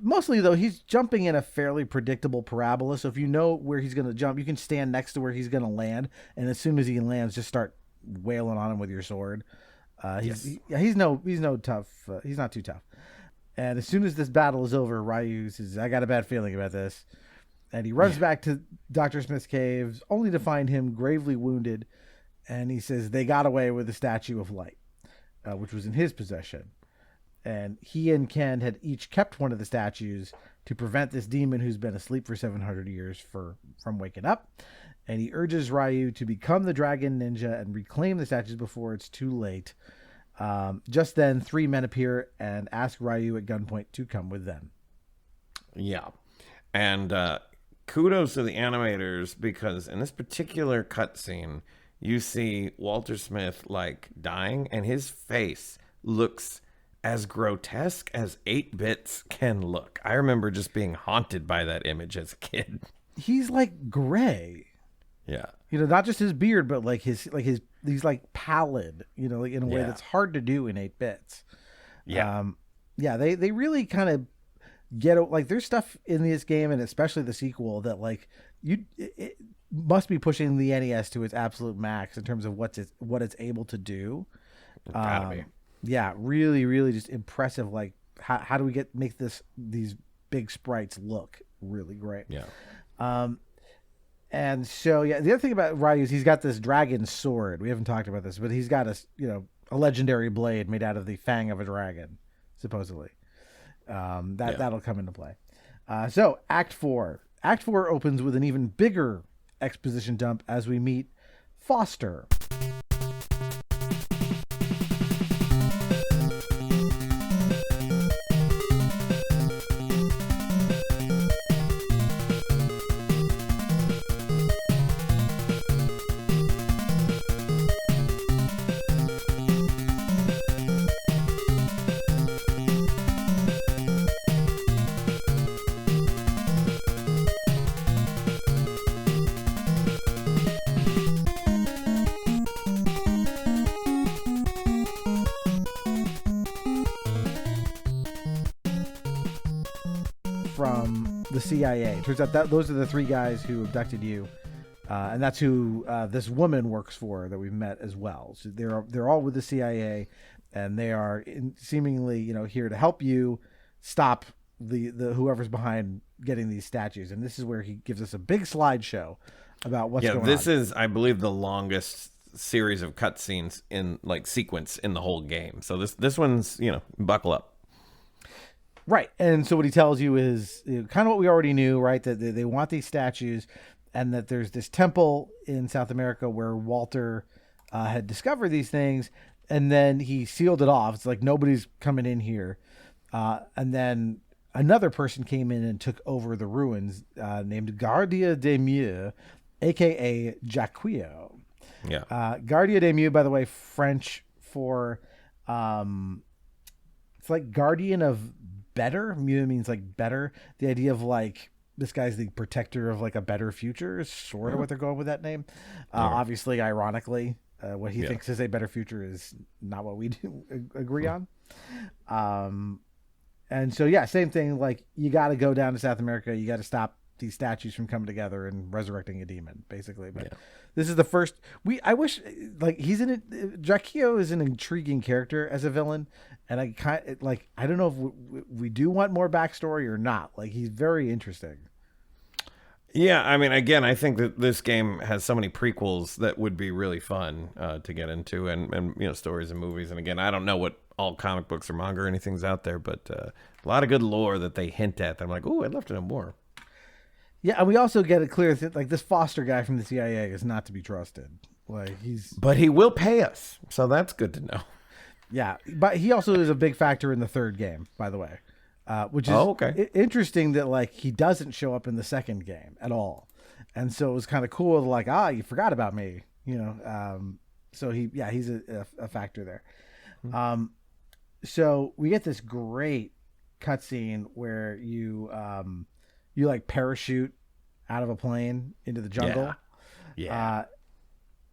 Mostly though, he's jumping in a fairly predictable parabola. So if you know where he's going to jump, you can stand next to where he's going to land, and as soon as he lands, just start wailing on him with your sword. He's no tough. He's not too tough. And as soon as this battle is over, Ryu says, "I got a bad feeling about this," and he runs back to Dr. Smith's caves, only to find him gravely wounded. And he says they got away with the Statue of Light, which was in his possession. And he and Ken had each kept one of the statues to prevent this demon who's been asleep for 700 years from waking up. And he urges Ryu to become the dragon ninja and reclaim the statues before it's too late. Just then, 3 men appear and ask Ryu at gunpoint to come with them. Yeah. And kudos to the animators, because in this particular cutscene, you see Walter Smith like dying, and his face looks as grotesque as 8-bits can look. I remember just being haunted by that image as a kid. He's like gray. Yeah. You know, not just his beard, but he's like pallid, you know, like in a way that's hard to do in 8 bits. Yeah. They really kind of get like there's stuff in this game, and especially the sequel, that like it must be pushing the NES to its absolute max in terms of what it's able to do. Gotta be. Yeah, really, really just impressive. Like how do we make these big sprites look really great? Yeah. And so, the other thing about Ryu is he's got this dragon sword. We haven't talked about this, but he's got a legendary blade made out of the fang of a dragon, supposedly. That'll come into play. So Act 4. Act 4 opens with an even bigger exposition dump as we meet Foster. From the CIA. Turns out that those are the 3 guys who abducted you, and that's who this woman works for that we've met as well. So they're all with the CIA, and they are seemingly here to help you stop the whoever's behind getting these statues. And this is where he gives us a big slideshow about what's going on. This is, I believe, the longest series of cutscenes in sequence in the whole game. So this one's buckle up. Right. And so what he tells you is kind of what we already knew, right? That they want these statues, and that there's this temple in South America where Walter had discovered these things, and then he sealed it off. It's like nobody's coming in here. And then another person came in and took over the ruins named Gardia des Mieux, a.k.a. Jaquio. Yeah. Gardia des Mieux, by the way, French for... it's like guardian of better. Mieux means like better. The idea of like this guy's the protector of like a better future is sort of what they're going with that name. Obviously, ironically, what he thinks is a better future is not what we do agree on. And so, same thing. Like you got to go down to South America. You got to stop these statues from coming together and resurrecting a demon, basically. But this is the first. I wish like he's in it. Jaquio is an intriguing character as a villain, and I don't know if we do want more backstory or not. Like he's very interesting. Yeah, I mean, again, I think that this game has so many prequels that would be really fun to get into, and stories and movies. And again, I don't know what all comic books or manga or anything's out there, but a lot of good lore that they hint at. That I'm like, oh, I'd love to know more. Yeah, and we also get a clear like this Foster guy from the CIA is not to be trusted. But he will pay us, so that's good to know. Yeah, but he also is a big factor in the third game, by the way. Which is interesting that like he doesn't show up in the second game at all, and so it was kind of cool. Like, you forgot about me, So he's a factor there. So we get this great cutscene where you like parachute out of a plane into the jungle. Yeah.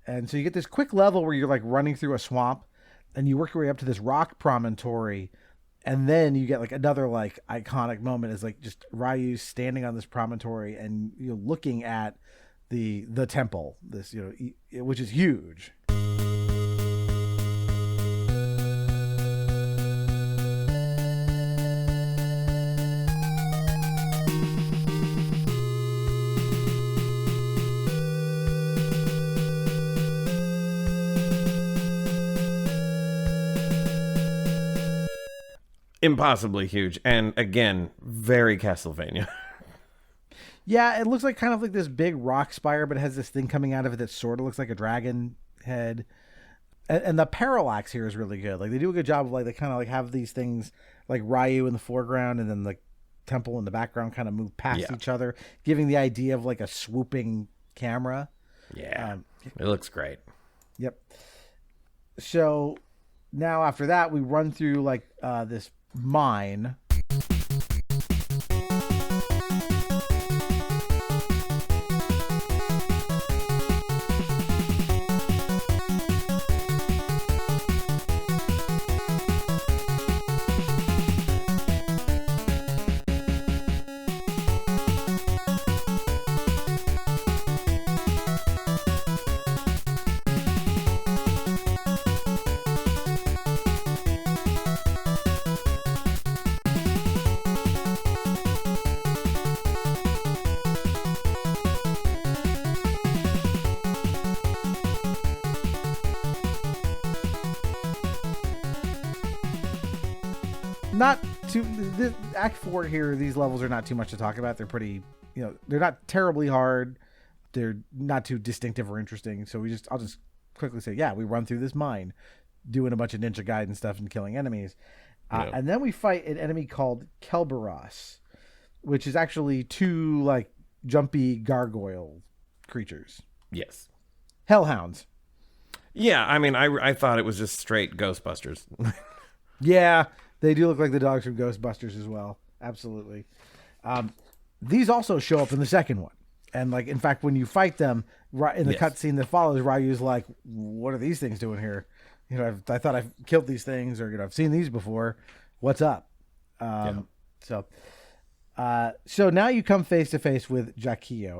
And so you get this quick level where you're like running through a swamp, and you work your way up to this rock promontory. And then you get like another like iconic moment is like just Ryu standing on this promontory and looking at the temple, this which is huge. Impossibly huge, and again, very Castlevania. Yeah, it looks like kind of like this big rock spire, but it has this thing coming out of it that sort of looks like a dragon head. And the parallax here is really good. Like they do a good job of like they kind of like have these things like Ryu in the foreground and then the temple in the background kind of move past each other, giving the idea of like a swooping camera. Yeah, it looks great. Yep. So now after that, we run through like this mine. Not too this Act 4 here, these levels are not too much to talk about. They're pretty, they're not terribly hard. They're not too distinctive or interesting. So I'll just quickly say, we run through this mine doing a bunch of Ninja Gaiden stuff and killing enemies. And then we fight an enemy called Kelberos, which is actually two like jumpy gargoyle creatures. Yes. Hellhounds. Yeah, I mean, I thought it was just straight Ghostbusters. Yeah, they do look like the dogs from Ghostbusters as well. Absolutely. These also show up in the second one. And like, in fact, when you fight them in the cutscene that follows, Ryu's like, what are these things doing here? I thought I've killed these things, or I've seen these before. What's up? So now you come face to face with Jaquio.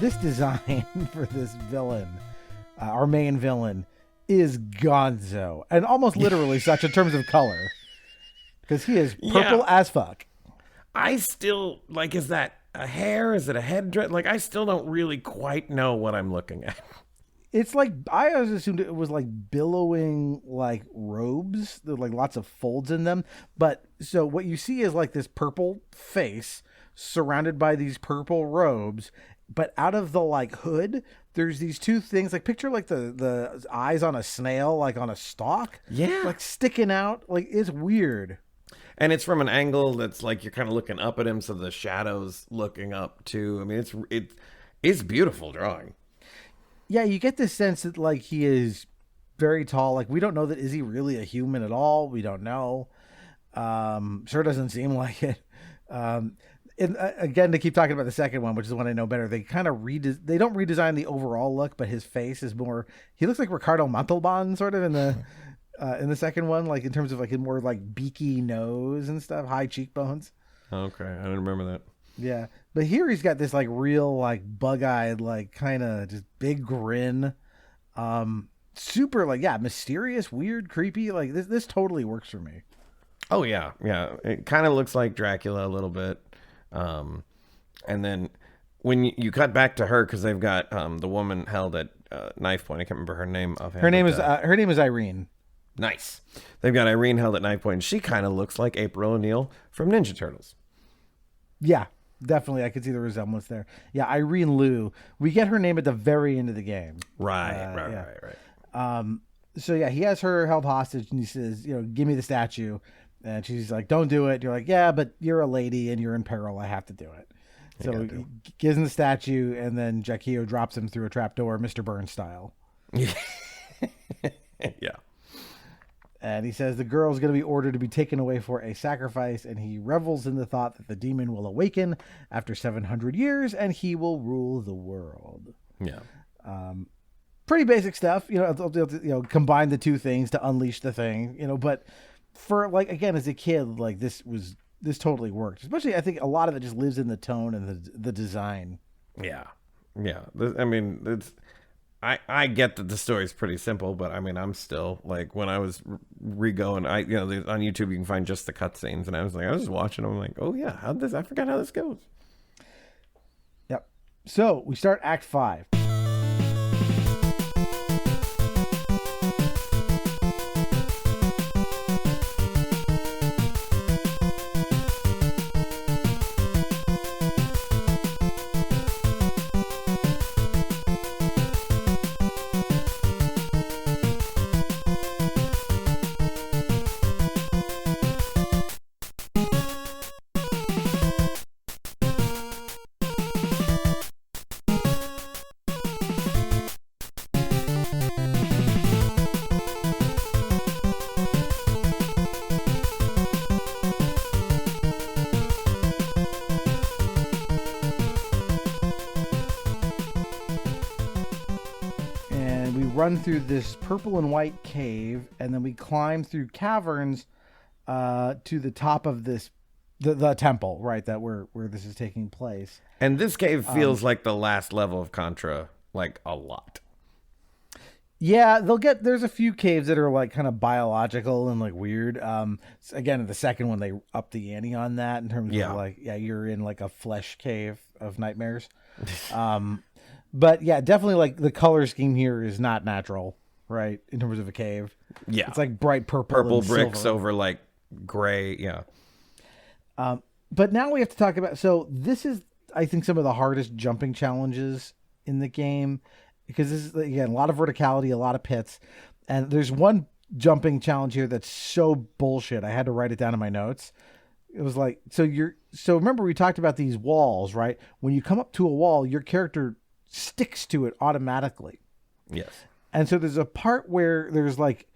This design for this villain, our main villain, is gonzo. And almost literally such in terms of color. Because he is purple as fuck. I still, like, is that a hair? Is it a headdress? Like, I still don't really quite know what I'm looking at. It's like, I always assumed it was like billowing like robes. There like lots of folds in them. But so what you see is like this purple face surrounded by these purple robes. But out of the like hood, there's these two things. Like picture like the eyes on a snail, like on a stalk. Yeah. Like sticking out. Like it's weird. And it's from an angle that's like you're kind of looking up at him, so the shadows looking up too. I mean, it's beautiful drawing. Yeah, you get this sense that like he is very tall. Like we don't know that is he really a human at all. We don't know. Sure doesn't seem like it. And again, to keep talking about the second one, which is the one I know better, they kind of they don't redesign the overall look, but his face is more. He looks like Ricardo Montalban sort of in the second one, like in terms of like a more like beaky nose and stuff, high cheekbones. Okay, I didn't remember that. Yeah, but here he's got this like real like bug-eyed like kind of just big grin, super like mysterious, weird, creepy. Like this totally works for me. Oh yeah, yeah. It kind of looks like Dracula a little bit. And then when you cut back to her, because they've got the woman held at knife point. I can't remember her name offhand. Her name is Irene. Nice. They've got Irene held at knife point. And she kind of looks like April O'Neil from Ninja Turtles. Yeah, definitely. I could see the resemblance there. Yeah, Irene Liu. We get her name at the very end of the game. Right. So yeah, he has her held hostage, and he says, give me the statue. And she's like, don't do it. You're like, yeah, but you're a lady and you're in peril. I have to do it. So he gives him the statue, and then Jaquio drops him through a trapdoor, Mr. Burns style. Yeah. And he says the girl's going to be ordered to be taken away for a sacrifice, and he revels in the thought that the demon will awaken after 700 years, and he will rule the world. Yeah. Pretty basic stuff. They'll combine the two things to unleash the thing. But for like again as a kid, like this totally worked. Especially, I think a lot of it just lives in the tone and the design. Yeah. I mean, I get that the story's pretty simple, but I mean, I'm still like when I was re-going, on YouTube you can find just the cutscenes, and I was just watching them, I'm like, oh yeah, I forgot how this goes. Yep. So we start Act 5. Run through this purple and white cave, and then we climb through caverns to the top of this the temple, right, that where this is taking place. And this cave feels like the last level of Contra, like a lot. Yeah, there's a few caves that are like kind of biological and like weird. Again, the second one they upped the ante on that in terms of like you're in like a flesh cave of nightmares. But yeah, definitely like the color scheme here is not natural, right? In terms of a cave. Yeah. It's like bright purple bricks silver. over like gray. Yeah. But now we have to talk about, so this is, I think, some of the hardest jumping challenges in the game, because this is, again, a lot of verticality, a lot of pits. And there's one jumping challenge here that's so bullshit. I had to write it down in my notes. It was like, so remember we talked about these walls, right? When you come up to a wall, your character sticks to it automatically. Yes. And so there's a part where there's like,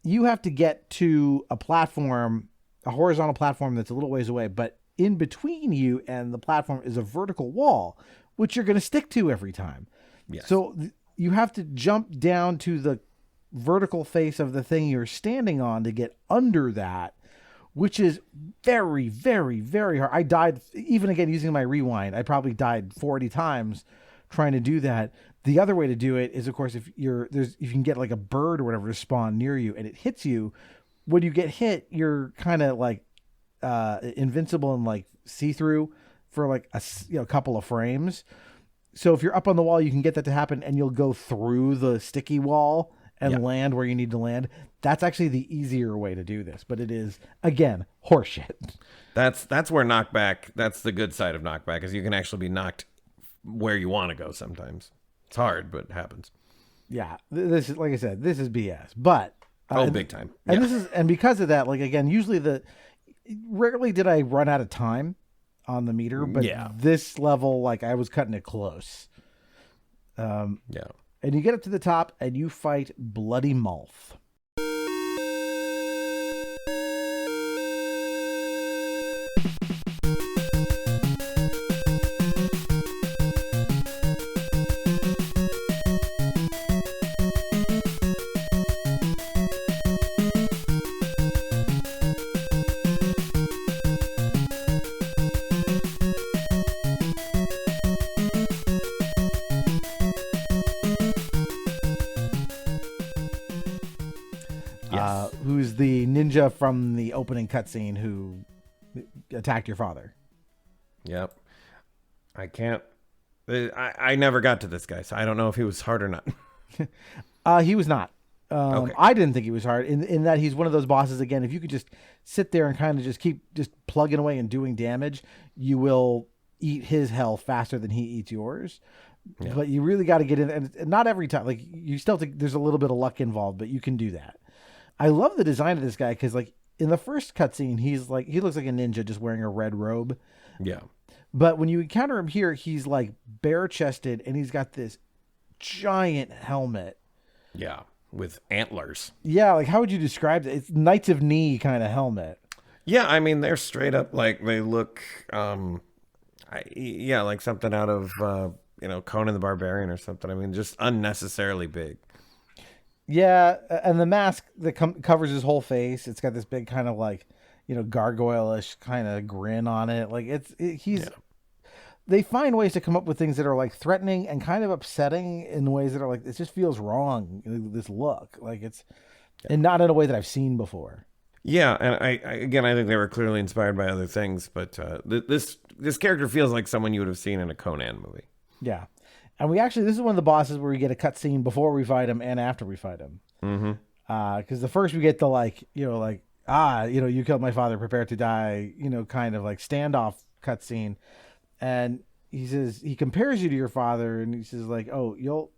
you have to get to a platform, a horizontal platform that's a little ways away, but in between you and the platform is a vertical wall, which you're going to stick to every time. Yes. So you have to jump down to the vertical face of the thing you're standing on to get under that, which is very, very, very hard. I died, even again, using my rewind, I probably died 40 times trying to do that. The other way to do it is, of course, if you can get like a bird or whatever to spawn near you and it hits you, when you get hit, you're kind of like invincible and like see-through for like a couple of frames. So if you're up on the wall, you can get that to happen, and you'll go through the sticky wall and land where you need to land. That's actually the easier way to do this, but it is, again, horseshit. That's where knockback, that's the good side of knockback, is you can actually be knocked where you want to go sometimes. It's hard, but it happens. Yeah, this is, like I said, this is BS, but big time. And this is, and because of that, like, again, usually Rarely did I run out of time on the meter, but this level, like, I was cutting it close. Yeah. And you get up to the top and you fight Bloody Malth. Who's the ninja from the opening cutscene who attacked your father? Yep. I never got to this guy, so I don't know if he was hard or not. He was not. Okay. I didn't think he was hard in that he's one of those bosses, again, if you could just sit there and kind of just keep just plugging away and doing damage, you will eat his health faster than he eats yours. Yeah. But you really got to get in, and not every time. Like, you still think there's a little bit of luck involved, but you can do that. I love the design of this guy because, like, in the first cutscene, he looks like a ninja just wearing a red robe. Yeah. But when you encounter him here, he's like bare chested and he's got this giant helmet. Yeah, with antlers. Yeah, like, how would you describe it? It's Knights of Knee kind of helmet. Yeah, I mean, they're straight up, like, they look, like something out of, Conan the Barbarian or something. I mean, just unnecessarily big. Yeah, and the mask that covers his whole face, it's got this big kind of, like, gargoyle-ish kind of grin on it. Like, they find ways to come up with things that are, like, threatening and kind of upsetting in ways that are like, it just feels wrong, this look. Like, and not in a way that I've seen before. Yeah, and I think they were clearly inspired by other things, but this character feels like someone you would have seen in a Conan movie. Yeah. And this is one of the bosses where we get a cutscene before we fight him and after we fight him. Mm-hmm. Because the first we get the, you killed my father, prepare to die, kind of like standoff cutscene. And he compares you to your father, and he says, like, oh,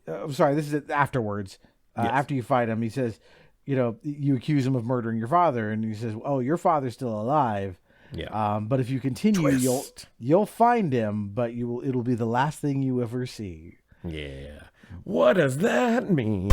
I'm sorry, this is afterwards. Yes. After you fight him, he says, you accuse him of murdering your father, and he says, oh, your father's still alive. Yeah. But if you continue, you'll find him, but it'll be the last thing you ever see. Yeah. What does that mean?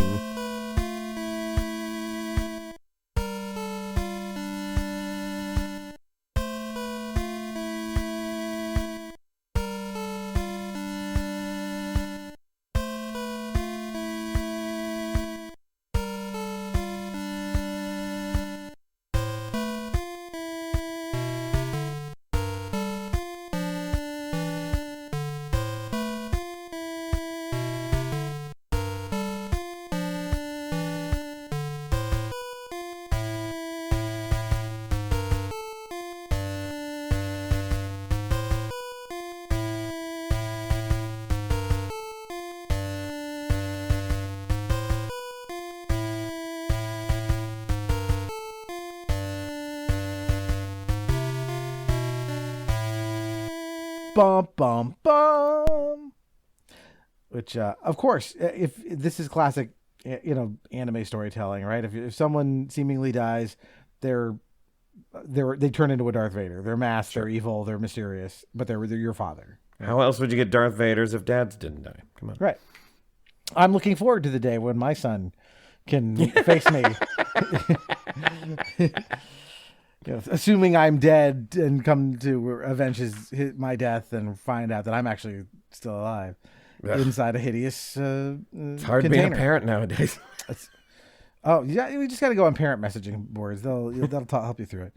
Bum, bum, bum. Which, of course, if this is classic, anime storytelling, right? If someone seemingly dies, they turn into a Darth Vader. They're masked, They're evil, they're mysterious, but they're your father. Right? How else would you get Darth Vaders if dads didn't die? Come on. Right. I'm looking forward to the day when my son can face me. Assuming I'm dead and come to avenge my death and find out that I'm actually still alive inside a hideous it's hard container. Being a parent nowadays. Yeah, we just got to go on parent messaging boards. That'll help you through it.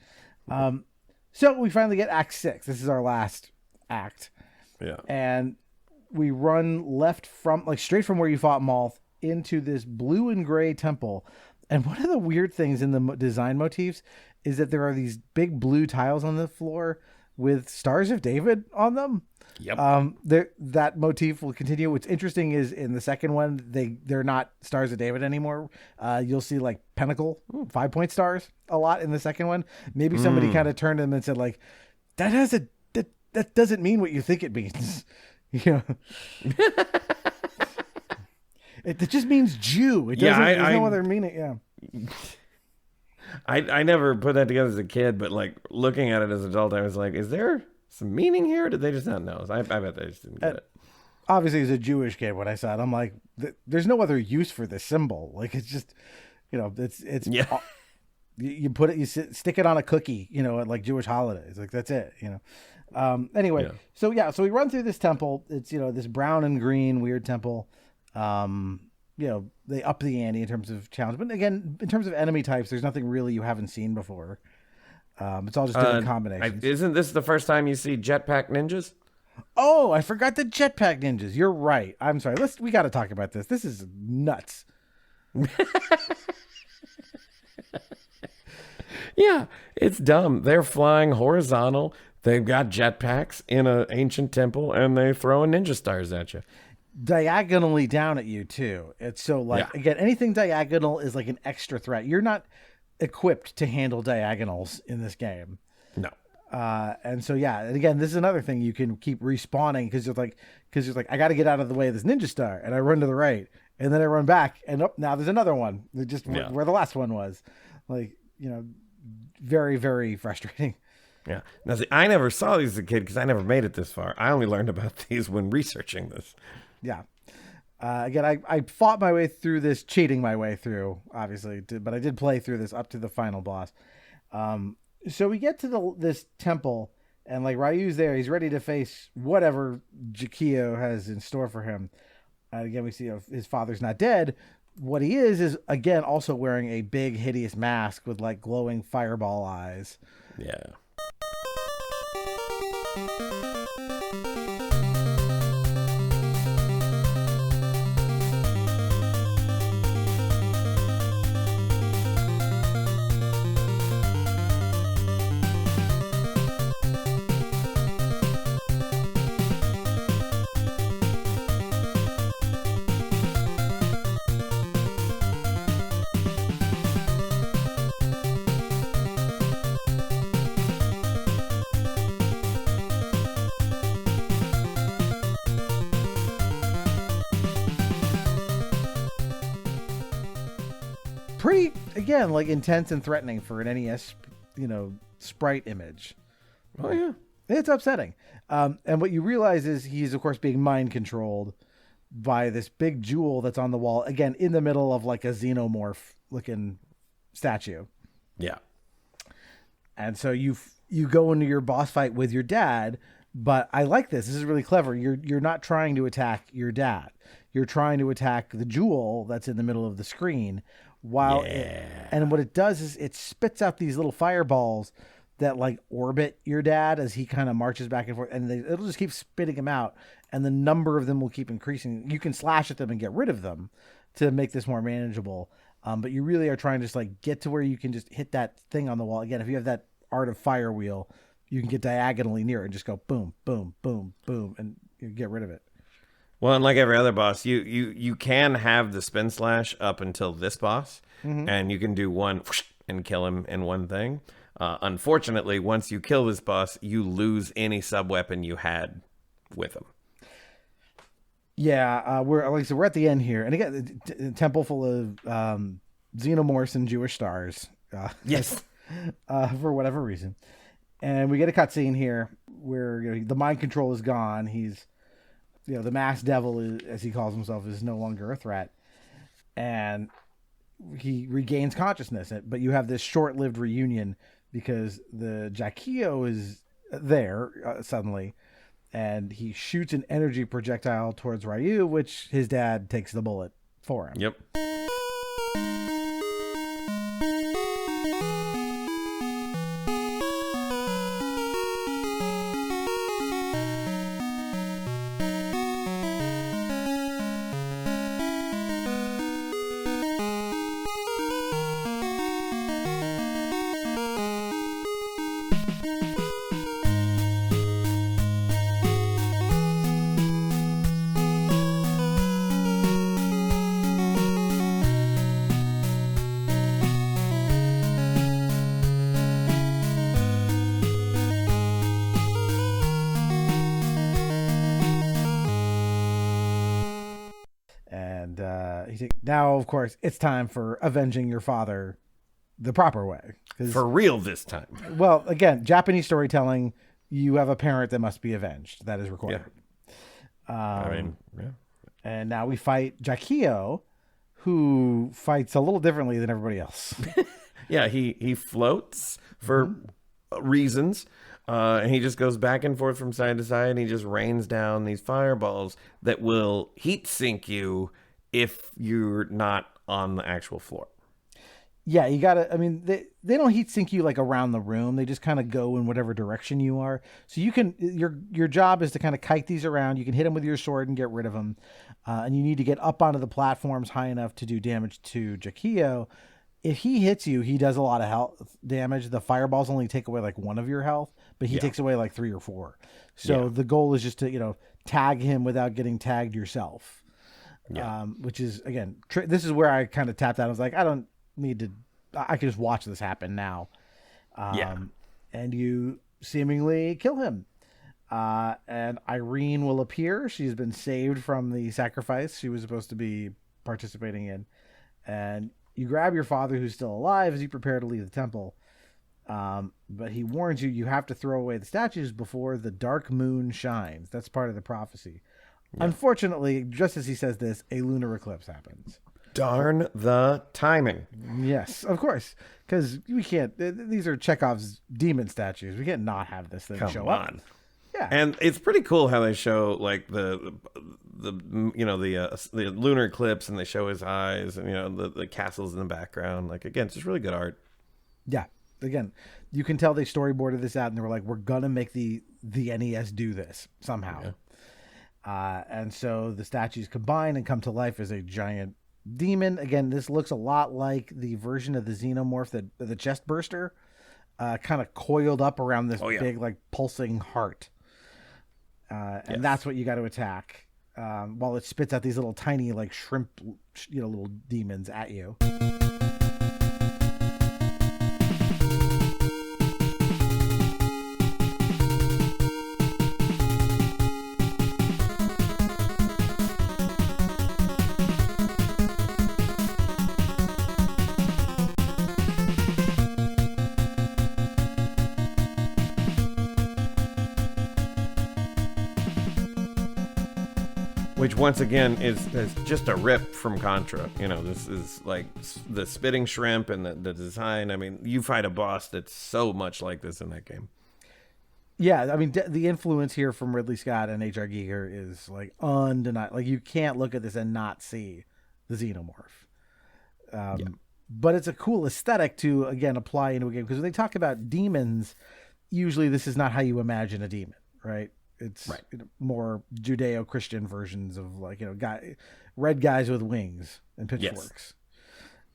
So we finally get Act 6. This is our last act. Yeah. And we run straight from where you fought Malth into this blue and gray temple. And one of the weird things in the design motifs is that there are these big blue tiles on the floor with Stars of David on them. Yep. That motif will continue. What's interesting is in the second one, they're not Stars of David anymore. You'll see like Pinnacle 5-point stars a lot in the second one. Maybe somebody kind of turned to them and said, like, that doesn't mean what you think it means. It just means Jew. It doesn't. There's no other meaning. Yeah. I never put that together as a kid, but like looking at it as an adult, I was like, is there some meaning here? Or did they just not know? I bet they just didn't get it. Obviously, as a Jewish kid, when I saw it, I'm like, there's no other use for this symbol. Like, it's just, it's Yeah. you put it, stick it on a cookie, at like Jewish holidays. Like, that's it, Anyway, Yeah. so we run through this temple. It's, this brown and green weird temple. They up the ante in terms of challenge. But again, in terms of enemy types, there's nothing really you haven't seen before. It's all just different combinations. Isn't this the first time you see jetpack ninjas? Oh, I forgot the jetpack ninjas. You're right. I'm sorry. We got to talk about this. This is nuts. Yeah, it's dumb. They're flying horizontal. They've got jetpacks in an ancient temple, and they throwing ninja stars at you. Diagonally down at you too. It's so again, anything diagonal is like an extra threat. You're not equipped to handle diagonals in this game. No. And so and again, this is another thing you can keep respawning because you're like, I got to get out of the way of this ninja star, and I run to the right, and then I run back, and now there's another one. Just where the last one was, very, very frustrating. Yeah. Now, see, I never saw these as a kid because I never made it this far. I only learned about these when researching this. Yeah. Again, I fought my way through this, cheating my way through, obviously, but I did play through this up to the final boss. So we get to this temple, and like Ryu's there. He's ready to face whatever Jaquio has in store for him. And again, we see his father's not dead. What he is again also wearing a big, hideous mask with like glowing fireball eyes. Yeah. Pretty, again, like intense and threatening for an NES, sprite image. Oh, yeah. It's upsetting. And what you realize is he's, of course, being mind controlled by this big jewel that's on the wall, again, in the middle of like a xenomorph looking statue. Yeah. And so you go into your boss fight with your dad, but I like this. This is really clever. You're not trying to attack your dad. You're trying to attack the jewel that's in the middle of the screen. And what it does is it spits out these little fireballs that like orbit your dad as he kind of marches back and forth, and it'll just keep spitting them out, and the number of them will keep increasing. You can slash at them and get rid of them to make this more manageable. But you really are trying to just like get to where you can just hit that thing on the wall. Again, if you have that Art of Fire wheel, you can get diagonally near it and just go boom, boom, boom, boom, and you get rid of it. Well, and like every other boss, you can have the spin slash up until this boss, and you can do one and kill him in one thing. Unfortunately, once you kill this boss, you lose any sub weapon you had with him. Yeah, we're at the end here, and again, a temple full of xenomorphs and Jewish stars. Yes, for whatever reason, and we get a cutscene here where the mind control is gone. He's the masked devil, as he calls himself, is no longer a threat, and he regains consciousness. But you have this short-lived reunion because the Jaquio is there suddenly, and he shoots an energy projectile towards Ryu, which his dad takes the bullet for him. Yep. And now, of course, it's time for avenging your father the proper way. For real this time. Well, again, Japanese storytelling, you have a parent that must be avenged. That is required. Yeah. And now we fight Jaquio, who fights a little differently than everybody else. Yeah, he floats for reasons. And he just goes back and forth from side to side, and he just rains down these fireballs that will heat sink you if you're not on the actual floor. Yeah, you gotta. I mean, they don't heat sink you like around the room. They just kind of go in whatever direction you are. So you can your job is to kind of kite these around. You can hit them with your sword and get rid of them, and you need to get up onto the platforms high enough to do damage to Jaquio. If he hits you, he does a lot of health damage. The fireballs only take away like 1 of your health, but he takes away like 3 or 4. So the goal is just to tag him without getting tagged yourself. Yeah. Which is again, this is where I kind of tapped out. I was like, I don't need to. I can just watch this happen now. And you seemingly kill him. And Irene will appear. She's been saved from the sacrifice she was supposed to be participating in. And you grab your father, who's still alive, as you prepare to leave the temple. But he warns you have to throw away the statues before the dark moon shines. That's part of the prophecy. Yeah. Unfortunately, just as he says this, a lunar eclipse happens. Darn the timing. Yes, of course. Because we can't... These are Chekhov's demon statues. We can't not have this thing show up. Yeah. And it's pretty cool how they show like the lunar eclipse, and they show his eyes, and the castles in the background. Like, again, it's just really good art. Yeah. Again, you can tell they storyboarded this out, and they were like, we're gonna make the NES do this somehow. Yeah. And so the statues combine and come to life as a giant demon. Again, this looks a lot like the version of the xenomorph, the chest burster, kind of coiled up around this big like pulsing heart. And that's what you got to attack, while it spits out these little tiny like shrimp, little demons at you. Which once again is just a rip from Contra. This is like the spitting shrimp and the design. I mean, you fight a boss that's so much like this in that game. Yeah, I mean, the influence here from Ridley Scott and H.R. Giger is like undeniable. Like, you can't look at this and not see the xenomorph. But it's a cool aesthetic to, again, apply into a game. Because when they talk about demons, usually this is not how you imagine a demon, right? It's more Judeo-Christian versions of like, red guys with wings and pitchforks.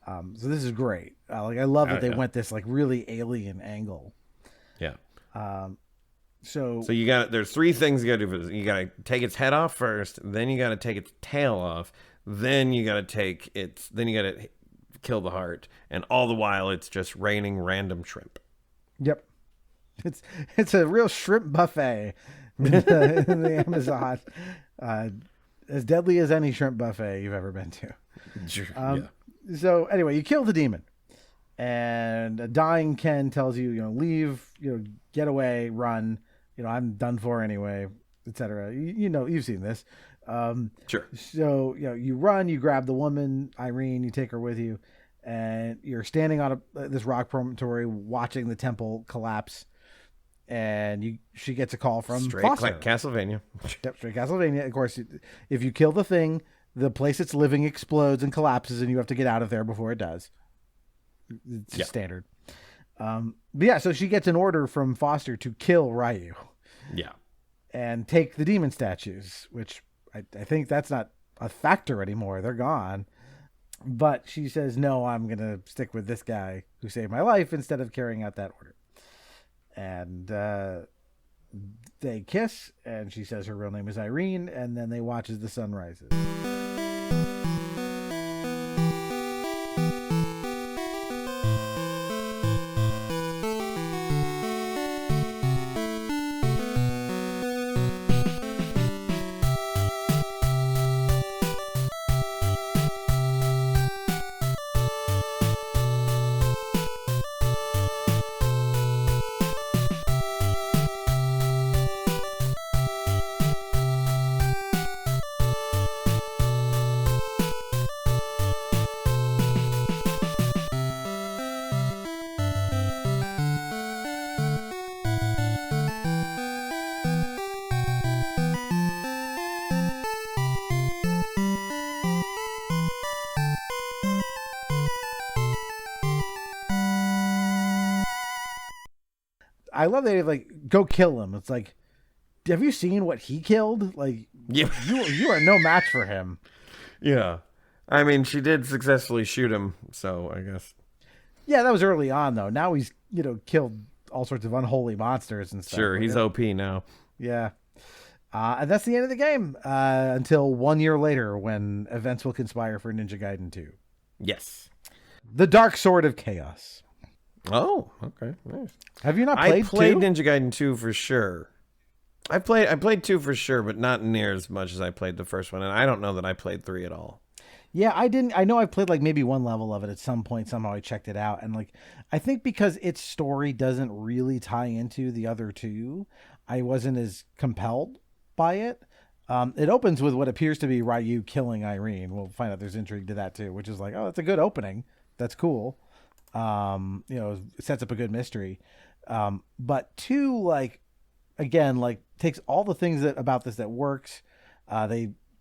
Yes. So this is great. I love that they went this like really alien angle. Yeah. So there's 3 things you got to do for this. You got to take its head off first, then you got to take its tail off, then you got to kill the heart, and all the while it's just raining random shrimp. Yep. It's a real shrimp buffet. in the Amazon, as deadly as any shrimp buffet you've ever been to. So anyway, you kill the demon, and a dying Ken tells you, leave, get away, run. I'm done for anyway, etc. You've seen this. Sure. So you run, you grab the woman Irene, you take her with you, and you're standing on this rock promontory watching the temple collapse. And she gets a call from Foster. Castlevania. Yep, straight Castlevania. Of course, if you kill the thing, the place it's living explodes and collapses, and you have to get out of there before it does. It's standard. So she gets an order from Foster to kill Ryu. Yeah. And take the demon statues, which I think that's not a factor anymore. They're gone. But she says, no, I'm going to stick with this guy who saved my life instead of carrying out that order. And they kiss, and she says her real name is Irene, and then they watch as the sun rises. I love that like go kill him. It's like, have you seen what he killed? Like, Yeah. you are no match for him. Yeah. I mean, she did successfully shoot him, so I guess. Yeah, that was early on though. Now he's killed all sorts of unholy monsters and stuff. Sure, he's OP now. Yeah. And that's the end of the game until 1 year later when events will conspire for Ninja Gaiden 2. Yes. The Dark Sword of Chaos. Oh, okay. Nice. Have you not played I played 2? Ninja Gaiden 2 for sure. I played 2 for sure, but not near as much as I played the first one, and I don't know that I played 3 at all. Yeah, I didn't. I know I played like maybe one level of it at some point. Somehow I checked it out, and like I think because its story doesn't really tie into the other two, I wasn't as compelled by it. It opens with what appears to be Ryu killing Irene. We'll find out there's intrigue to that too, which is like, oh, that's a good opening. That's cool. It sets up a good mystery. But 2, like, again, like takes all the things about this that works.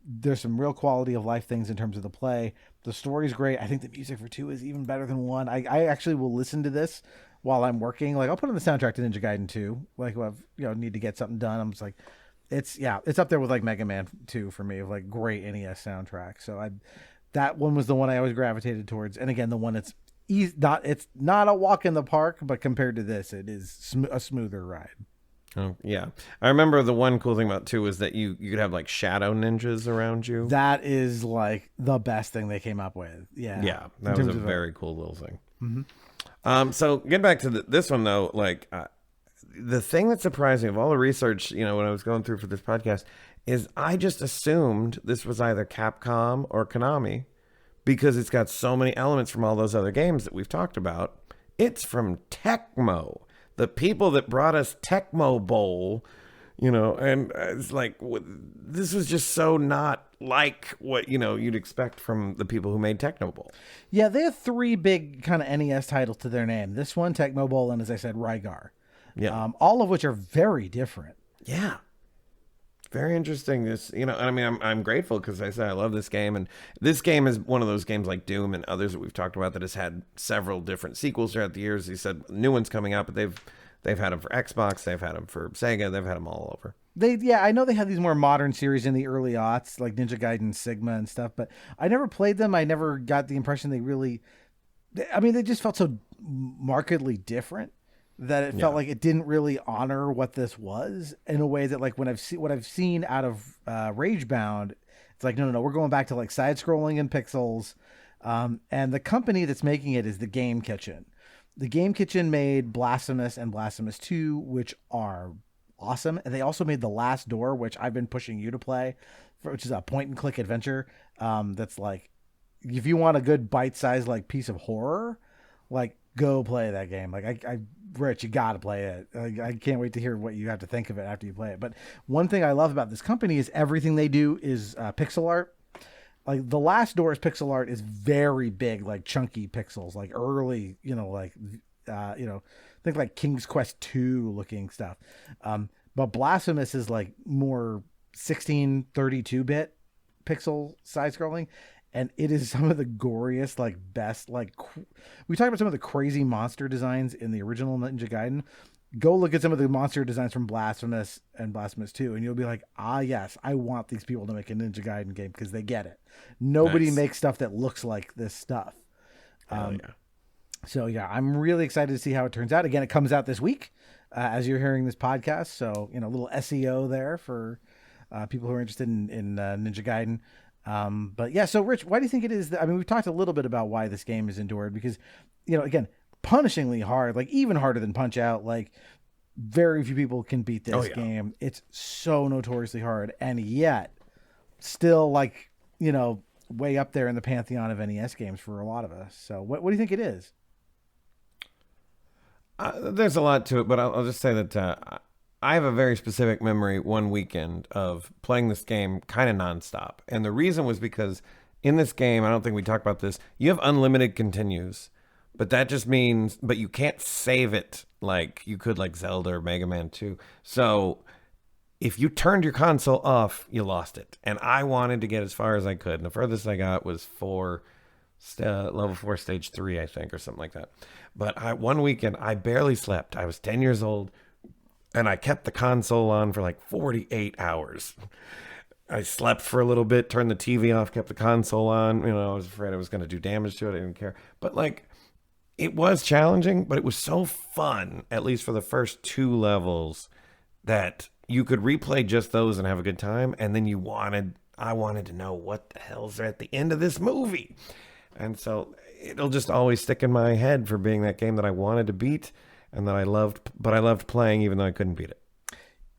There's some real quality of life things in terms of the play. The story's great. I think the music for 2 is even better than 1. I actually will listen to this while I'm working. Like I'll put on the soundtrack to Ninja Gaiden 2. Like need to get something done. I'm just like, it's up there with like Mega Man 2 for me of like great NES soundtrack. So that one was the one I always gravitated towards. And again, the one it's not a walk in the park, but compared to this, it is a smoother ride. Oh, yeah. I remember the one cool thing about 2 was that you could have like shadow ninjas around you. That is like the best thing they came up with. Yeah. Yeah. That was a very cool little thing. Mm-hmm. So get back to this one though. Like the thing that's surprising of all the research, when I was going through for this podcast is I just assumed this was either Capcom or Konami because it's got so many elements from all those other games that we've talked about. It's from Tecmo. The people that brought us Tecmo Bowl, and it's like, this was just so not like what, you'd expect from the people who made Tecmo Bowl. Yeah, they have 3 big kind of NES titles to their name. This one, Tecmo Bowl, and as I said, Rygar. Yeah. All of which are very different. Yeah. Very interesting. This, I mean, I'm grateful because I said I love this game, and this game is one of those games like Doom and others that we've talked about that has had several different sequels throughout the years. He said new ones coming out, but they've had them for Xbox, they've had them for Sega, they've had them all over. I know they had these more modern series in the early aughts, like Ninja Gaiden, Sigma, and stuff, but I never played them. I never got the impression they just felt so markedly different that it felt like it didn't really honor what this was in a way that like when what I've seen out of Ragebound, it's like, no, we're going back to like side scrolling and pixels. And the company that's making it is the Game Kitchen. The Game Kitchen made Blasphemous and Blasphemous 2, which are awesome. And they also made The Last Door, which I've been pushing you to play, which is a point and click adventure. That's like, if you want a good bite-sized like piece of horror, like go play that game. Like Rich, you got to play it. I can't wait to hear what you have to think of it after you play it. But one thing I love about this company is everything they do is pixel art. Like The Last Door's pixel art is very big, like chunky pixels, like early, think like King's Quest 2 looking stuff. But Blasphemous is like more 1632-bit pixel side scrolling. And it is some of the goriest, like best, like we talked about some of the crazy monster designs in the original Ninja Gaiden. Go look at some of the monster designs from Blasphemous and Blasphemous 2, and you'll be like, yes, I want these people to make a Ninja Gaiden game because they get it. Nobody makes stuff that looks like this stuff. So yeah, I'm really excited to see how it turns out. Again, it comes out this week as you're hearing this podcast. So, a little SEO there for people who are interested in Ninja Gaiden. But yeah, so Rich, why do you think it is that, we've talked a little bit about why this game is endured because, again, punishingly hard, like even harder than Punch Out, like very few people can beat this game. It's so notoriously hard. And yet still like, way up there in the pantheon of NES games for a lot of us. So what do you think it is? There's a lot to it, but I'll just say that, I have a very specific memory one weekend of playing this game kind of nonstop. And the reason was because in this game, I don't think we talked about this, you have unlimited continues, but that just means, but you can't save it like you could like Zelda or Mega Man 2. So if you turned your console off, you lost it. And I wanted to get as far as I could. And the furthest I got was level 4, stage 3, I think, or something like that. But one weekend, I barely slept. I was 10 years old, And I kept the console on for like 48 hours. I slept for a little bit, turned the TV off, kept the console on. I was afraid I was going to do damage to it. I didn't care. But like, it was challenging, but it was so fun, at least for the first 2 levels, that you could replay just those and have a good time. And then I wanted to know what the hell's at the end of this movie. And so it'll just always stick in my head for being that game that I wanted to beat and that I loved playing even though I couldn't beat it.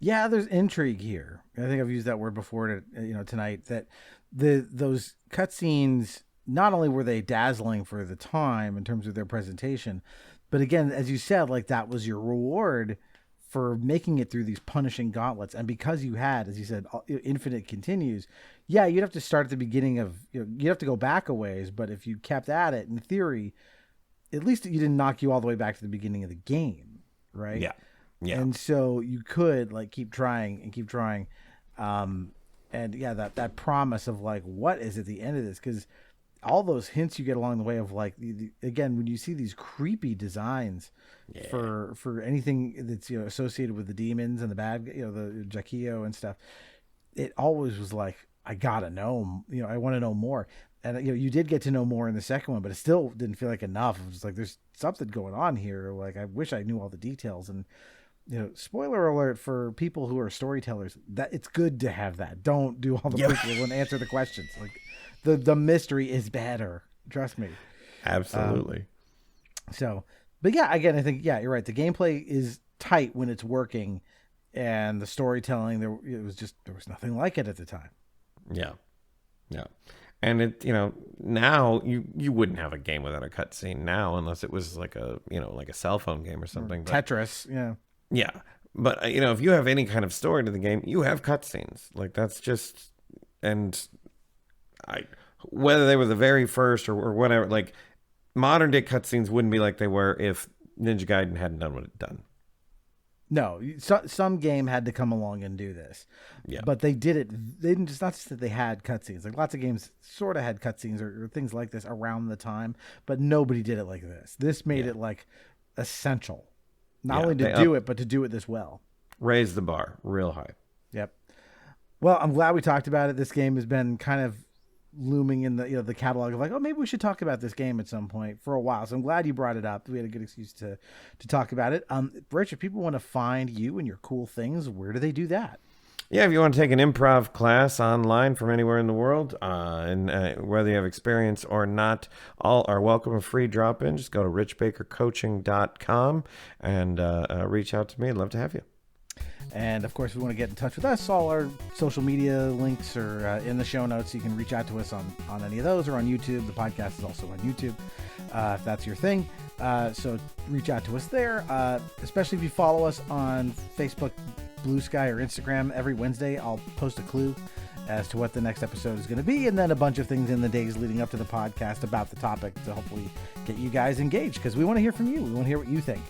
Yeah, there's intrigue here. I think I've used that word before tonight, that those cutscenes, not only were they dazzling for the time in terms of their presentation, but again, as you said, like that was your reward for making it through these punishing gauntlets. And because you had, as you said, infinite continues, yeah, you'd have to start at the beginning of, you'd have to go back a ways, but if you kept at it, in theory, at least you didn't knock you all the way back to the beginning of the game, right? Yeah. Yeah. And so you could like keep trying and keep trying. And yeah, that promise of like, what is at the end of this? Because all those hints you get along the way of like, again, when you see these creepy designs for anything that's, associated with the demons and the bad, the Jaquio and stuff, it always was like, I gotta know, I want to know more. And you did get to know more in the second one, but it still didn't feel like enough. It was like, there's something going on here. Like, I wish I knew all the details. And spoiler alert for people who are storytellers, that it's good to have that. Don't do all the prequel and answer the questions. Like, the mystery is better. Trust me. Absolutely. But yeah, again, I think, yeah, you're right. The gameplay is tight when it's working, and the storytelling, there was nothing like it at the time. Yeah. Yeah. And it, now you wouldn't have a game without a cutscene now, unless it was like a cell phone game or something. Or Tetris. Yeah. Yeah. But, if you have any kind of story to the game, you have cutscenes. Like, that's just, and whether they were the very first or whatever, like, modern day cutscenes wouldn't be like they were if Ninja Gaiden hadn't done what it done. No, some game had to come along and do this. Yeah. But they did it. They didn't, just not just that they had cutscenes. Like, lots of games sort of had cutscenes or things like this around the time, but nobody did it like this. This made it like essential. Not only to do it, but to do it this well. Raise the bar real high. Yep. Well, I'm glad we talked about it. This game has been kind of looming in the the catalog of like, oh, maybe we should talk about this game at some point for a while. So I'm glad you brought it up. We had a good excuse to talk about it. Rich, if people want to find you and your cool things, where do they do that? Yeah, if you want to take an improv class online from anywhere in the world, and whether you have experience or not, all are welcome. A free drop-in. Just go to richbakercoaching.com and reach out to me. I'd love to have you. And, of course, if you want to get in touch with us, all our social media links are in the show notes. You can reach out to us on any of those or on YouTube. The podcast is also on YouTube, if that's your thing. So reach out to us there, especially if you follow us on Facebook, BlueSky, or Instagram. Every Wednesday, I'll post a clue as to what the next episode is going to be, and then a bunch of things in the days leading up to the podcast about the topic to hopefully get you guys engaged, because we want to hear from you. We want to hear what you think.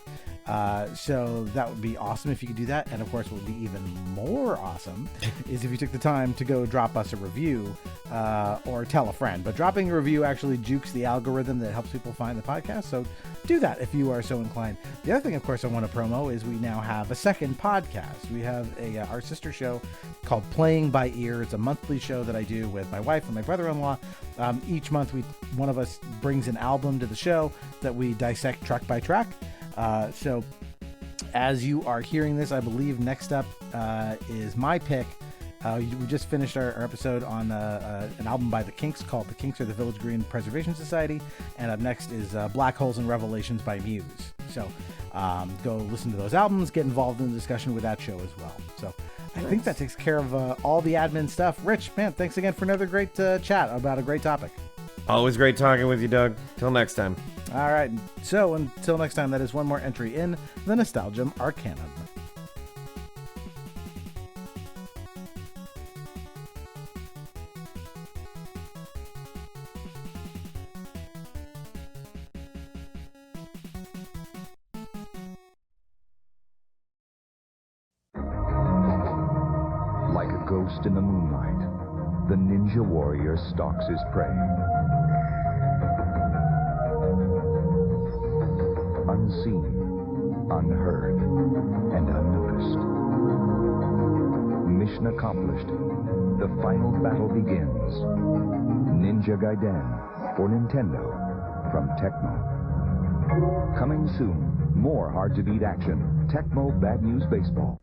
So that would be awesome if you could do that. And of course, what would be even more awesome is if you took the time to go drop us a review, or tell a friend. But dropping a review actually jukes the algorithm that helps people find the podcast. So do that if you are so inclined. The other thing, of course, I want to promo is we now have a second podcast. We have our sister show called Playing by Ear. It's a monthly show that I do with my wife and my brother-in-law. Each month, one of us brings an album to the show that we dissect track by track. So as you are hearing this, I believe next up is my pick. We just finished our episode on an album by the Kinks called The Kinks, or the Village Green Preservation Society. And up next is Black Holes and Revelations by Muse. So go listen to those albums, get involved in the discussion with that show as well. So I think that takes care of all the admin stuff. Rich, man, thanks again for another great chat about a great topic. Always great talking with you, Doug. Till next time. All right. So until next time, that is one more entry in the Nostalgium Arcanum. Like a ghost in the moonlight, the ninja warrior stalks his prey. Unseen, unheard, and unnoticed. Mission accomplished. The final battle begins. Ninja Gaiden for Nintendo from Tecmo. Coming soon, more hard-to-beat action. Tecmo Bad News Baseball.